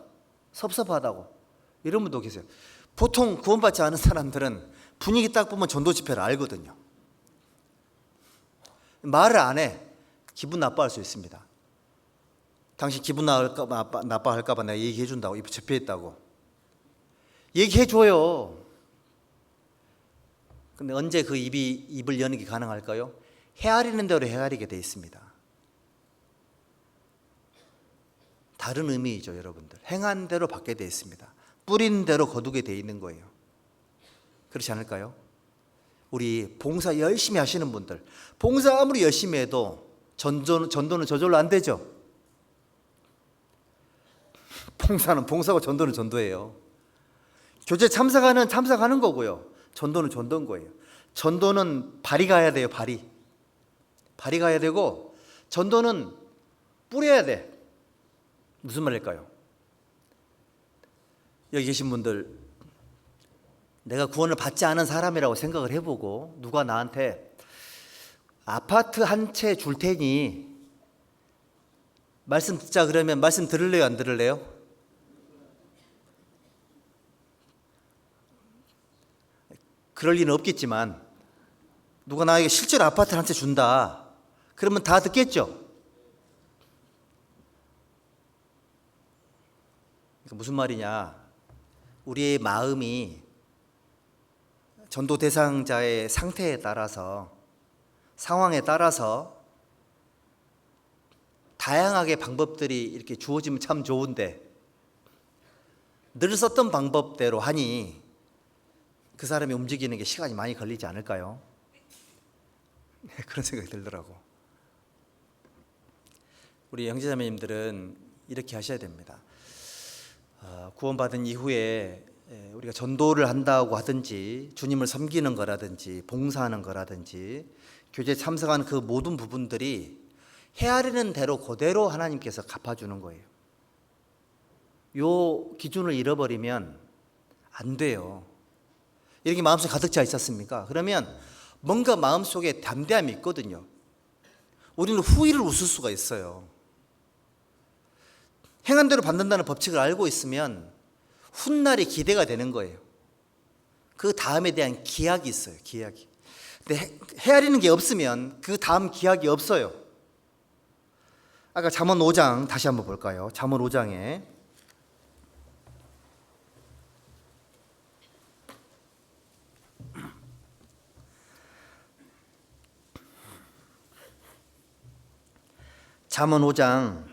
섭섭하다고 이런 분도 계세요. 보통 구원받지 않은 사람들은 분위기 딱 보면 전도 집회를 알거든요. 말을 안 해. 기분 나빠할 수 있습니다. 당신 기분 나빠할까 봐 내가 얘기해 준다고, 집회했다고. 얘기해 줘요. 근데 언제 그 입을 여는 게 가능할까요? 헤아리는 대로 헤아리게 돼 있습니다. 다른 의미이죠, 여러분들. 행한 대로 받게 돼 있습니다. 뿌린 대로 거두게 돼 있는 거예요. 그렇지 않을까요? 우리 봉사 열심히 하시는 분들, 봉사 아무리 열심히 해도 전도는 저절로 안 되죠. 봉사는 봉사고 전도는 전도예요. 교제 참석하는 거고요. 전도는 전도인 거예요. 전도는 발이 가야 돼요. 발이 가야 되고 전도는 뿌려야 돼. 무슨 말일까요? 여기 계신 분들, 내가 구원을 받지 않은 사람이라고 생각을 해보고 누가 나한테 아파트 한 채 줄 테니 말씀 듣자 그러면 말씀 들을래요, 안 들을래요? 그럴 리는 없겠지만 누가 나에게 실제로 아파트를 한 채 준다 그러면 다 듣겠죠. 그러니까 무슨 말이냐, 우리의 마음이 전도 대상자의 상태에 따라서, 상황에 따라서 다양하게 방법들이 이렇게 주어지면 참 좋은데 늘 썼던 방법대로 하니 그 사람이 움직이는 게 시간이 많이 걸리지 않을까요? 그런 생각이 들더라고. 우리 형제자매님들은 이렇게 하셔야 됩니다. 구원받은 이후에 우리가 전도를 한다고 하든지 주님을 섬기는 거라든지 봉사하는 거라든지 교제에 참석하는 그 모든 부분들이 헤아리는 대로 그대로 하나님께서 갚아주는 거예요. 요 기준을 잃어버리면 안 돼요. 이렇게 마음속에 가득 차 있었습니까? 그러면 뭔가 마음속에 담대함이 있거든요. 우리는 후일을 웃을 수가 있어요. 행한 대로 받는다는 법칙을 알고 있으면 훗날이 기대가 되는 거예요. 그 다음에 대한 기약이 있어요. 기약이. 근데 헤아리는 게 없으면 그 다음 기약이 없어요. 아까 잠언 5장 다시 한번 볼까요? 잠언 5장에 잠언 5장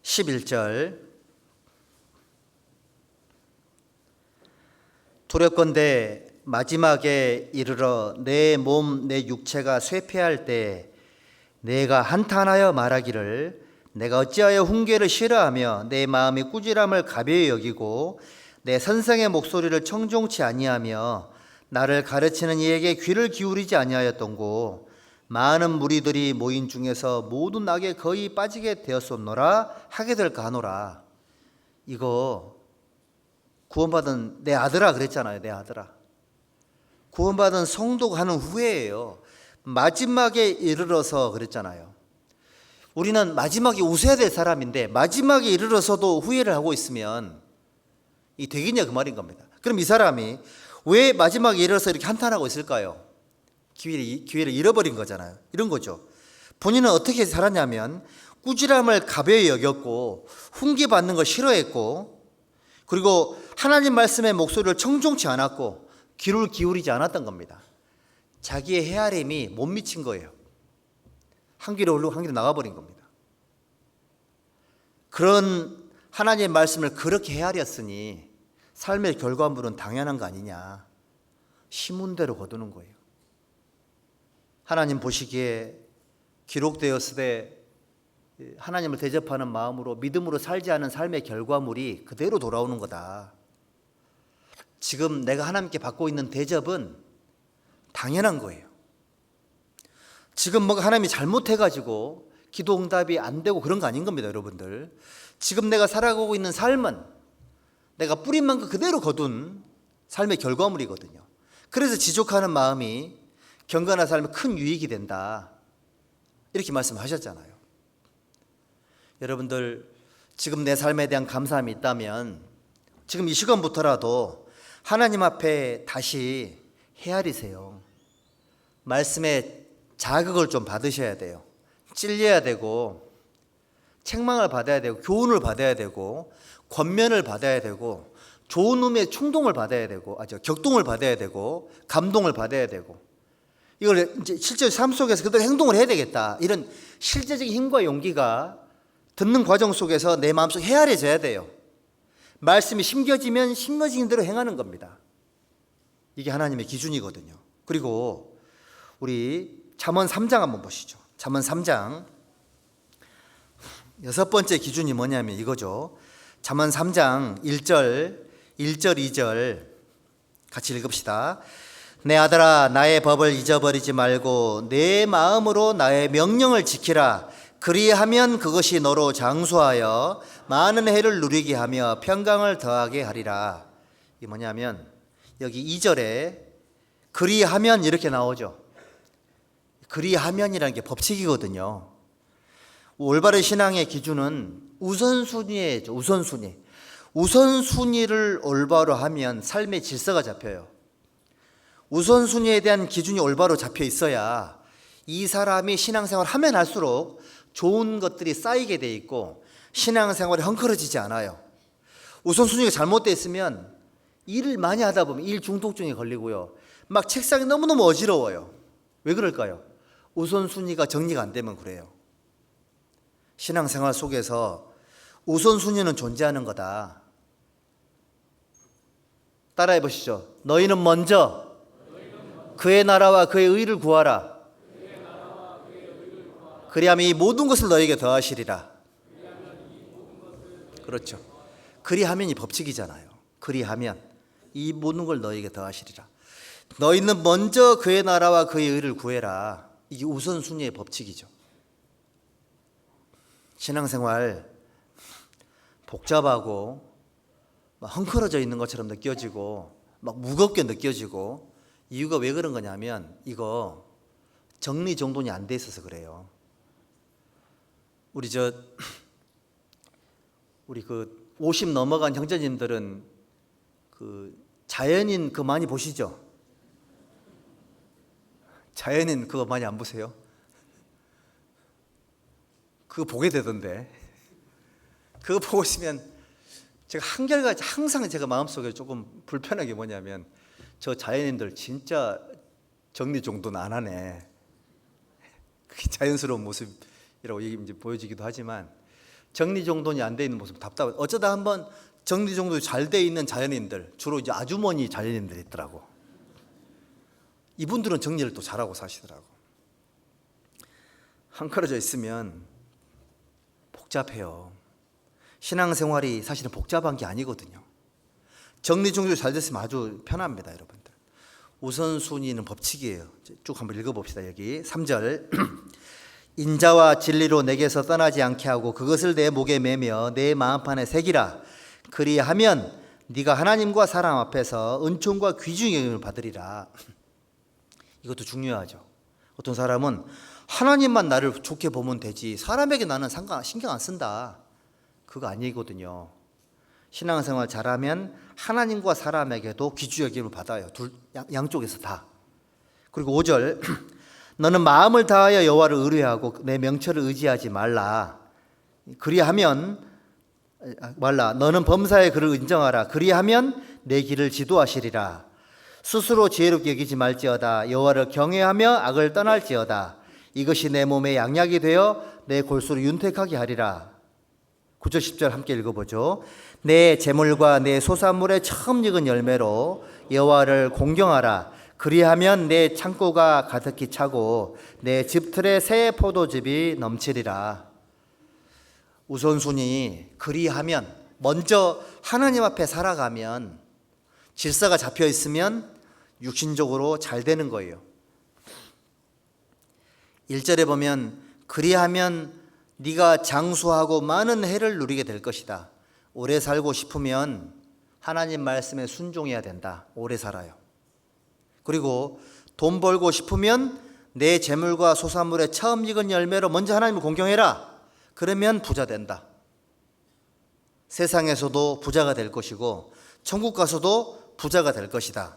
11절 두렵건대 마지막에 이르러 내 몸 내 육체가 쇠퇴할 때 내가 한탄하여 말하기를 내가 어찌하여 훈계를 싫어하며 내 마음이 꾸지람을 가벼이 여기고 내 선생의 목소리를 청종치 아니하며 나를 가르치는 이에게 귀를 기울이지 아니하였던고. 많은 무리들이 모인 중에서 모든 악에 거의 빠지게 되었었노라 하게 될까 하노라. 이거 구원받은 내 아들아 그랬잖아요. 내 아들아. 구원받은 성도가 하는 후회예요. 마지막에 이르러서 그랬잖아요. 우리는 마지막에 웃어야 될 사람인데 마지막에 이르러서도 후회를 하고 있으면 이 되겠냐 그 말인 겁니다. 그럼 이 사람이 왜 마지막에 이르러서 이렇게 한탄하고 있을까요? 기회를 잃어버린 거잖아요. 이런 거죠. 본인은 어떻게 살았냐면 꾸지람을 가벼이 여겼고 훈계받는 걸 싫어했고 그리고 하나님 말씀의 목소리를 청종치 않았고 귀를 기울이지 않았던 겁니다. 자기의 헤아림이 못 미친 거예요. 한 귀로 흘르고 한 귀로 나가버린 겁니다. 그런 하나님의 말씀을 그렇게 헤아렸으니 삶의 결과물은 당연한 거 아니냐. 시문대로 거두는 거예요. 하나님 보시기에 기록되었을 때 하나님을 대접하는 마음으로 믿음으로 살지 않은 삶의 결과물이 그대로 돌아오는 거다. 지금 내가 하나님께 받고 있는 대접은 당연한 거예요. 지금 뭔가 하나님이 잘못해가지고 기도 응답이 안 되고 그런 거 아닌 겁니다, 여러분들. 지금 내가 살아가고 있는 삶은 내가 뿌린 만큼 그대로 거둔 삶의 결과물이거든요. 그래서 지족하는 마음이 경건한 삶에 큰 유익이 된다. 이렇게 말씀하셨잖아요. 여러분들 지금 내 삶에 대한 감사함이 있다면 지금 이 시간부터라도 하나님 앞에 다시 헤아리세요. 말씀에 자극을 좀 받으셔야 돼요. 찔려야 되고 책망을 받아야 되고 교훈을 받아야 되고 권면을 받아야 되고 좋은 의미의 충동을 받아야 되고 격동을 받아야 되고 감동을 받아야 되고 이걸 이제 실제 삶 속에서 그대로 행동을 해야 되겠다. 이런 실제적인 힘과 용기가 듣는 과정 속에서 내 마음속에 헤아려져야 돼요. 말씀이 심겨지면 심겨진 대로 행하는 겁니다. 이게 하나님의 기준이거든요. 그리고 우리 잠언 3장 한번 보시죠. 잠언 3장 6번째 기준이 뭐냐면 이거죠. 잠언 3장 1절 2절 같이 읽읍시다. 내 아들아 나의 법을 잊어버리지 말고 내 마음으로 나의 명령을 지키라. 그리하면 그것이 너로 장수하여 많은 해를 누리게 하며 평강을 더하게 하리라. 이게 뭐냐면 여기 2절에 그리하면 이렇게 나오죠. 그리하면이라는 게 법칙이거든요. 올바른 신앙의 기준은 우선순위예요. 우선순위를 올바로 하면 삶의 질서가 잡혀요. 우선순위에 대한 기준이 올바로 잡혀 있어야 이 사람이 신앙생활을 하면 할수록 좋은 것들이 쌓이게 돼 있고 신앙생활이 헝클어지지 않아요. 우선순위가 잘못되어 있으면 일을 많이 하다 보면 일 중독증에 걸리고요. 막 책상이 너무너무 어지러워요. 왜 그럴까요? 우선순위가 정리가 안 되면 그래요. 신앙생활 속에서 우선순위는 존재하는 거다. 따라해 보시죠. 너희는 먼저 그의 나라와 그의 의를 구하라. 그리하면 이 모든 것을 너에게 더하시리라. 그렇죠. 그리하면 이 법칙이잖아요. 그리하면 이 모든 걸 너에게 더하시리라. 너희는 먼저 그의 나라와 그의 의를 구해라. 이게 우선순위의 법칙이죠. 신앙생활 복잡하고 막 헝클어져 있는 것처럼 느껴지고 막 무겁게 느껴지고 이유가 왜 그런 거냐면 이거 정리정돈이 안 돼 있어서 그래요. 우리 50 넘어간 형제님들은 자연인 그거 많이 보시죠? 자연인 그거 많이 안 보세요? 그거 보게 되던데 그거 보고 있으면 제가 한결같이 항상 제가 마음속에 조금 불편한 게 뭐냐면 저 자연인들 진짜 정리정돈 안 하네. 그게 자연스러운 모습이라고 이제 보여지기도 하지만 정리정돈이 안 돼 있는 모습 답답해. 어쩌다 한번 정리정돈이 잘 돼 있는 자연인들, 주로 이제 아주머니 자연인들이 있더라고. 이분들은 정리를 또 잘하고 사시더라고. 헝클어져 있으면 복잡해요. 신앙생활이 사실은 복잡한 게 아니거든요. 정리정돈이 잘 됐으면 아주 편합니다, 여러분들. 우선순위는 법칙이에요. 쭉 한번 읽어봅시다. 여기 3절 인자와 진리로 내게서 떠나지 않게 하고 그것을 내 목에 매며 내 마음판에 새기라. 그리하면 네가 하나님과 사람 앞에서 은총과 귀중의 여김을 받으리라. 이것도 중요하죠. 어떤 사람은 하나님만 나를 좋게 보면 되지 사람에게 나는 신경 안 쓴다. 그거 아니거든요. 신앙생활 잘하면 하나님과 사람에게도 귀중의 여김을 받아요. 양쪽에서 다. 그리고 5절 너는 마음을 다하여 여호와를 의뢰하고 내 명철을 의지하지 말라. 너는 범사에 그를 인정하라. 그리하면 내 길을 지도하시리라. 스스로 지혜롭게 여기지 말지어다. 여호와를 경외하며 악을 떠날지어다. 이것이 내 몸에 양약이 되어 내 골수를 윤택하게 하리라. 9절 10절 함께 읽어보죠. 내 재물과 내 소산물의 처음 익은 열매로 여호와를 공경하라. 그리하면 내 창고가 가득히 차고 내 집틀에 새 포도즙이 넘치리라. 우선순위 그리하면 먼저 하나님 앞에 살아가면 질서가 잡혀 있으면 육신적으로 잘 되는 거예요. 1절에 보면 그리하면 네가 장수하고 많은 해를 누리게 될 것이다. 오래 살고 싶으면 하나님 말씀에 순종해야 된다. 오래 살아요. 그리고 돈 벌고 싶으면 내 재물과 소산물의 처음 익은 열매로 먼저 하나님을 공경해라. 그러면 부자 된다. 세상에서도 부자가 될 것이고 천국 가서도 부자가 될 것이다.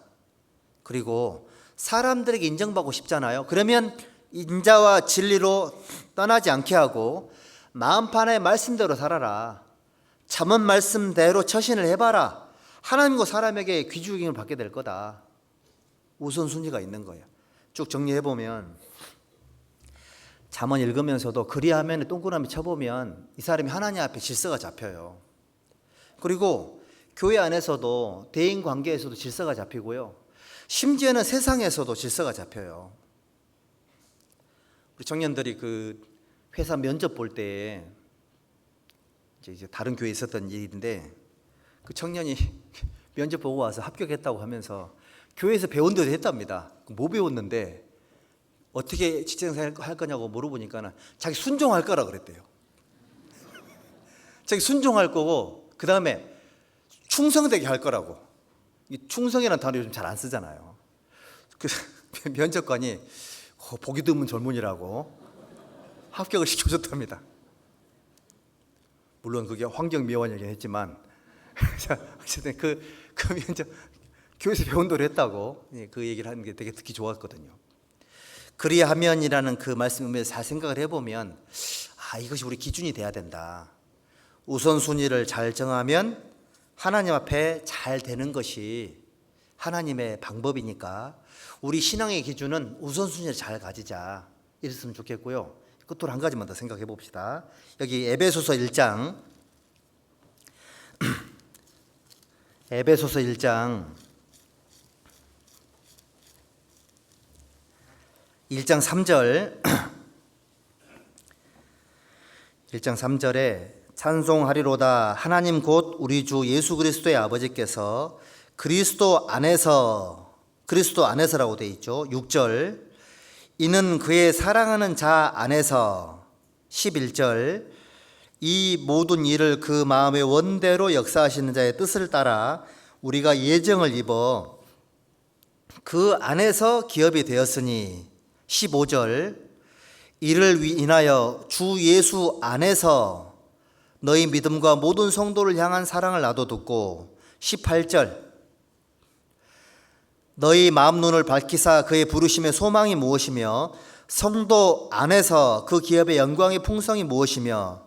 그리고 사람들에게 인정받고 싶잖아요. 그러면 인자와 진리로 떠나지 않게 하고 마음판의 말씀대로 살아라. 잠언 말씀대로 처신을 해봐라. 하나님과 사람에게 귀중을 받게 될 거다. 우선순위가 있는 거예요. 쭉 정리해보면 잠언 읽으면서도 그리하면 동그라미 쳐보면 이 사람이 하나님 앞에 질서가 잡혀요. 그리고 교회 안에서도 대인 관계에서도 질서가 잡히고요. 심지어는 세상에서도 질서가 잡혀요. 우리 청년들이 그 회사 면접 볼 때 이제 다른 교회에 있었던 일인데 그 청년이 면접 보고 와서 합격했다고 하면서 교회에서 배운 대로 했답니다. 뭐 배웠는데 어떻게 직장생활 할 거냐고 물어보니까 자기 순종할 거라 그랬대요. 자기 순종할 거고 그 다음에 충성되게 할 거라고. 이 충성이라는 단어 요즘 잘 안 쓰잖아요. 그 면접관이 보기 드문 젊은이라고 합격을 시켜줬답니다. 물론 그게 환경미화원이긴 했지만 어쨌든 그 면접 교회에서 배운 대로 했다고 그 얘기를 하는 게 되게 듣기 좋았거든요. 그리하면이라는 그 말씀을 잘 생각을 해보면 이것이 우리 기준이 돼야 된다. 우선순위를 잘 정하면 하나님 앞에 잘 되는 것이 하나님의 방법이니까 우리 신앙의 기준은 우선순위를 잘 가지자 이랬으면 좋겠고요. 끝으로 한 가지만 더 생각해 봅시다. 여기 에베소서 1장 에베소서 1장 3절 1장 3절에 찬송하리로다 하나님 곧 우리 주 예수 그리스도의 아버지께서 그리스도 안에서라고 되어 있죠. 6절 이는 그의 사랑하는 자 안에서 11절 이 모든 일을 그 마음의 원대로 역사하시는 자의 뜻을 따라 우리가 예정을 입어 그 안에서 기업이 되었으니 15절 이를 인하여 주 예수 안에서 너희 믿음과 모든 성도를 향한 사랑을 놔둬뒀고 18절 너희 마음 눈을 밝히사 그의 부르심의 소망이 무엇이며 성도 안에서 그 기업의 영광의 풍성이 무엇이며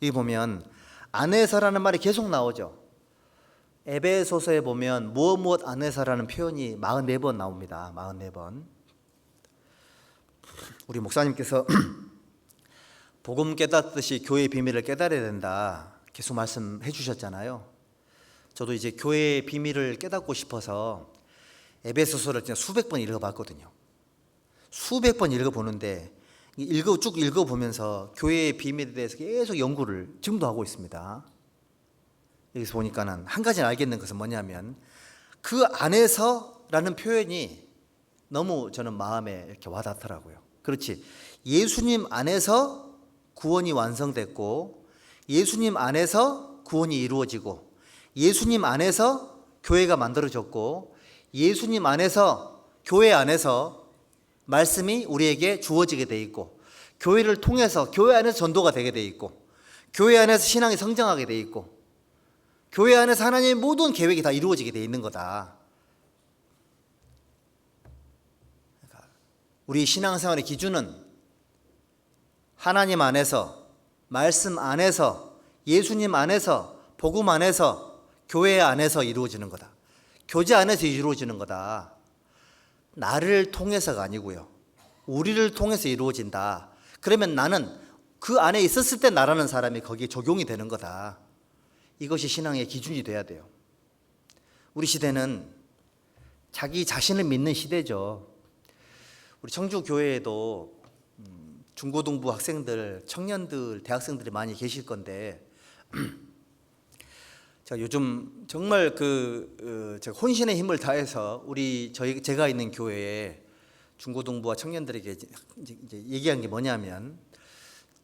여기 보면 안에서라는 말이 계속 나오죠. 에베소서에 보면 무엇 안에서라는 표현이 44번 나옵니다. 44번. 우리 목사님께서 복음 깨닫듯이 교회의 비밀을 깨달아야 된다 계속 말씀해 주셨잖아요. 저도 이제 교회의 비밀을 깨닫고 싶어서 에베소서를 진짜 수백 번 읽어봤거든요. 수백 번 읽어보는데 쭉 읽어보면서 교회의 비밀에 대해서 계속 연구를 지금도 하고 있습니다. 여기서 보니까는 한 가지는 알겠는 것은 뭐냐면 그 안에서라는 표현이 너무 저는 마음에 이렇게 와닿더라고요. 그렇지. 예수님 안에서 구원이 완성됐고 예수님 안에서 구원이 이루어지고 예수님 안에서 교회가 만들어졌고 예수님 안에서 교회 안에서 말씀이 우리에게 주어지게 돼 있고 교회를 통해서 교회 안에서 전도가 되게 돼 있고 교회 안에서 신앙이 성장하게 돼 있고 교회 안에서 하나님의 모든 계획이 다 이루어지게 돼 있는 거다. 그러니까 우리 신앙생활의 기준은 하나님 안에서 말씀 안에서 예수님 안에서 복음 안에서 교회 안에서 이루어지는 거다. 교제 안에서 이루어지는 거다. 나를 통해서가 아니고요. 우리를 통해서 이루어진다. 그러면 나는 그 안에 있었을 때 나라는 사람이 거기에 적용이 되는 거다. 이것이 신앙의 기준이 돼야 돼요. 우리 시대는 자기 자신을 믿는 시대죠. 우리 청주교회에도 중고등부 학생들, 청년들, 대학생들이 많이 계실 건데 제가 요즘 정말 제가 혼신의 힘을 다해서 제가 있는 교회에 중고등부와 청년들에게 이제 얘기한 게 뭐냐면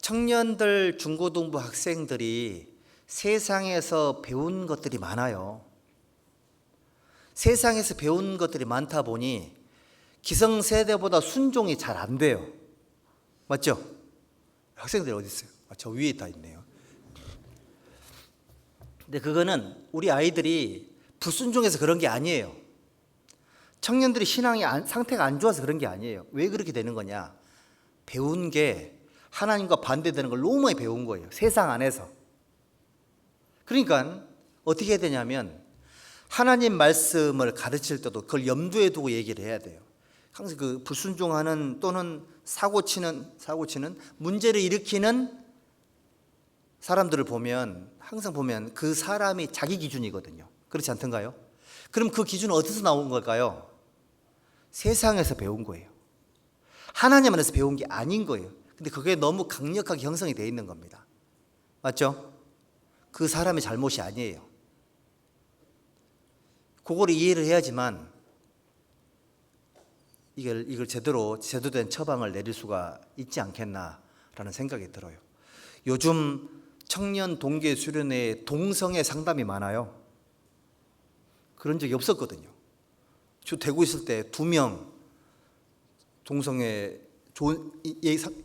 청년들, 중고등부 학생들이 세상에서 배운 것들이 많아요. 세상에서 배운 것들이 많다 보니 기성세대보다 순종이 잘 안 돼요. 맞죠? 학생들이 어디 있어요? 저 위에 다 있네요. 근데 그거는 우리 아이들이 불순종해서 그런 게 아니에요. 청년들이 신앙이 상태가 안 좋아서 그런 게 아니에요. 왜 그렇게 되는 거냐? 배운 게 하나님과 반대되는 걸 너무 많이 배운 거예요. 세상 안에서. 그러니까 어떻게 해야 되냐면 하나님 말씀을 가르칠 때도 그걸 염두에 두고 얘기를 해야 돼요. 항상 그 불순종하는 또는 사고치는 문제를 일으키는 사람들을 보면 항상 보면 그 사람이 자기 기준이거든요. 그렇지 않던가요? 그럼 그 기준은 어디서 나온 걸까요? 세상에서 배운 거예요. 하나님 안에서 배운 게 아닌 거예요. 근데 그게 너무 강력하게 형성이 되어 있는 겁니다. 맞죠? 그 사람의 잘못이 아니에요. 그거를 이해를 해야지만 이걸 제대로 된 처방을 내릴 수가 있지 않겠나라는 생각이 들어요. 요즘 청년 동계 수련회에 동성애 상담이 많아요. 그런 적이 없었거든요. 저 대구 있을 때 2명 동성애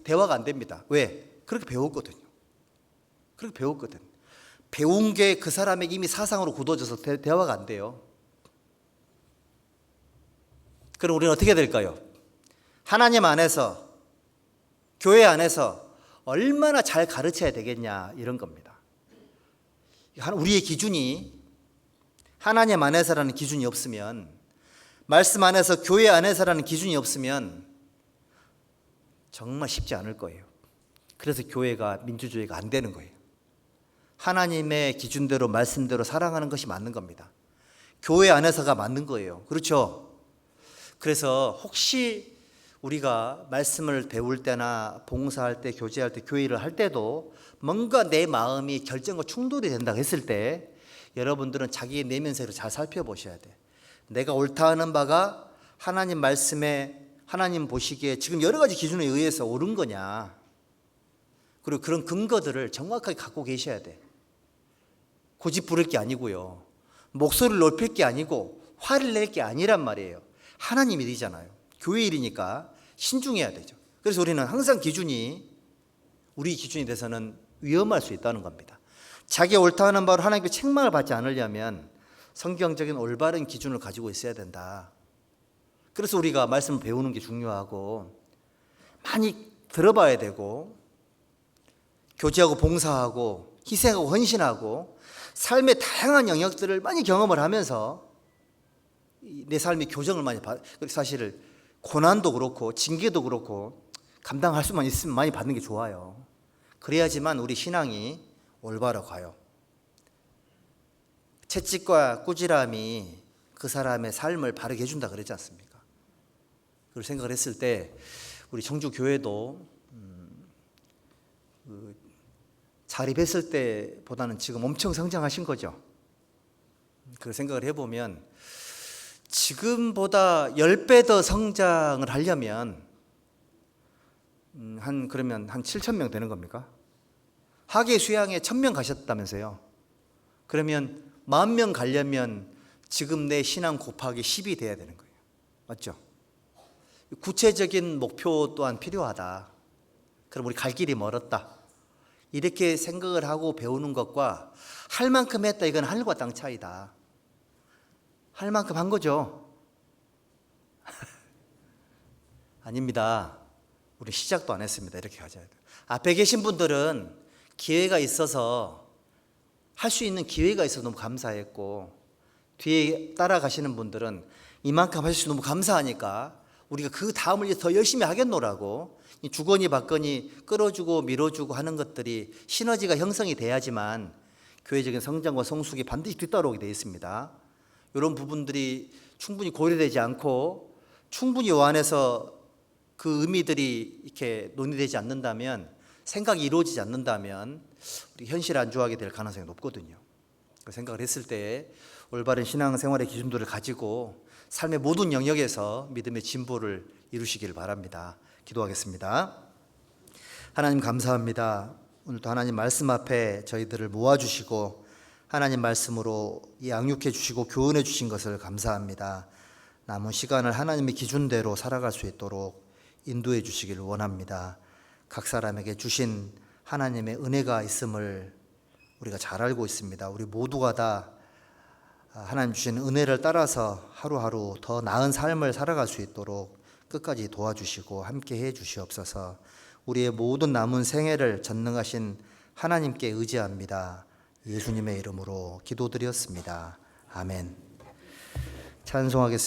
대화가 안 됩니다. 왜? 그렇게 배웠거든요. 그렇게 배웠거든. 배운 게 그 사람에게 이미 사상으로 굳어져서 대화가 안 돼요. 그럼 우리는 어떻게 될까요? 하나님 안에서 교회 안에서 얼마나 잘 가르쳐야 되겠냐 이런 겁니다. 우리의 기준이 하나님 안에서라는 기준이 없으면 말씀 안에서 교회 안에서라는 기준이 없으면 정말 쉽지 않을 거예요. 그래서 교회가 민주주의가 안 되는 거예요. 하나님의 기준대로 말씀대로 살아가는 것이 맞는 겁니다. 교회 안에서가 맞는 거예요. 그렇죠? 그래서 혹시 우리가 말씀을 배울 때나 봉사할 때, 교제할 때, 교회를 할 때도 뭔가 내 마음이 결정과 충돌이 된다고 했을 때 여러분들은 자기의 내면세를 잘 살펴보셔야 돼. 내가 옳다 하는 바가 하나님 말씀에 하나님 보시기에 지금 여러 가지 기준에 의해서 옳은 거냐. 그리고 그런 근거들을 정확하게 갖고 계셔야 돼. 고집 부릴 게 아니고요. 목소리를 높일 게 아니고 화를 낼 게 아니란 말이에요. 하나님 일이잖아요. 교회 일이니까 신중해야 되죠. 그래서 우리는 항상 우리 기준이 돼서는 위험할 수 있다는 겁니다. 자기 옳다 하는 바로 하나님께 책망을 받지 않으려면 성경적인 올바른 기준을 가지고 있어야 된다. 그래서 우리가 말씀을 배우는 게 중요하고 많이 들어봐야 되고 교제하고 봉사하고 희생하고 헌신하고 삶의 다양한 영역들을 많이 경험을 하면서 내 삶이 교정을 많이 사실 고난도 그렇고 징계도 그렇고 감당할 수만 있으면 많이 받는 게 좋아요. 그래야지만 우리 신앙이 올바로 가요. 채찍과 꾸지람이 그 사람의 삶을 바르게 해준다 그랬지 않습니까? 그걸 생각을 했을 때 우리 청주 교회도 자립했을 때보다는 지금 엄청 성장하신 거죠. 그 생각을 해보면 지금보다 10배 더 성장을 하려면 그러면 한 7,000명 되는 겁니까? 학예 수양에 1,000명 가셨다면서요. 그러면 10,000명 가려면 지금 내 신앙 곱하기 10이 돼야 되는 거예요. 맞죠? 구체적인 목표 또한 필요하다. 그럼 우리 갈 길이 멀었다. 이렇게 생각을 하고 배우는 것과 할 만큼 했다. 이건 하늘과 땅 차이다. 할 만큼 한 거죠. 아닙니다. 우리 시작도 안 했습니다. 이렇게 가져야 돼요. 앞에 계신 분들은 기회가 있어서 할 수 있는 기회가 있어서 너무 감사했고, 뒤에 따라가시는 분들은 이만큼 하실 수 너무 감사하니까 우리가 그 다음을 이제 더 열심히 하겠노라고 주거니 받거니 끌어주고 밀어주고 하는 것들이 시너지가 형성이 돼야지만 교회적인 성장과 성숙이 반드시 뒤따라오게 되어 있습니다. 이런 부분들이 충분히 고려되지 않고 충분히 요 안에서 그 의미들이 이렇게 논의되지 않는다면, 생각이 이루어지지 않는다면 우리 현실 안주하게 될 가능성이 높거든요. 그 생각을 했을 때 올바른 신앙생활의 기준들을 가지고 삶의 모든 영역에서 믿음의 진보를 이루시기를 바랍니다. 기도하겠습니다. 하나님 감사합니다. 오늘도 하나님 말씀 앞에 저희들을 모아주시고 하나님 말씀으로 양육해 주시고 교훈해 주신 것을 감사합니다. 남은 시간을 하나님의 기준대로 살아갈 수 있도록 인도해 주시기를 원합니다. 각 사람에게 주신 하나님의 은혜가 있음을 우리가 잘 알고 있습니다. 우리 모두가 다 하나님 주신 은혜를 따라서 하루하루 더 나은 삶을 살아갈 수 있도록 끝까지 도와주시고 함께해 주시옵소서. 우리의 모든 남은 생애를 전능하신 하나님께 의지합니다. 예수님의 이름으로 기도드렸습니다. 아멘. 찬송하겠습니다.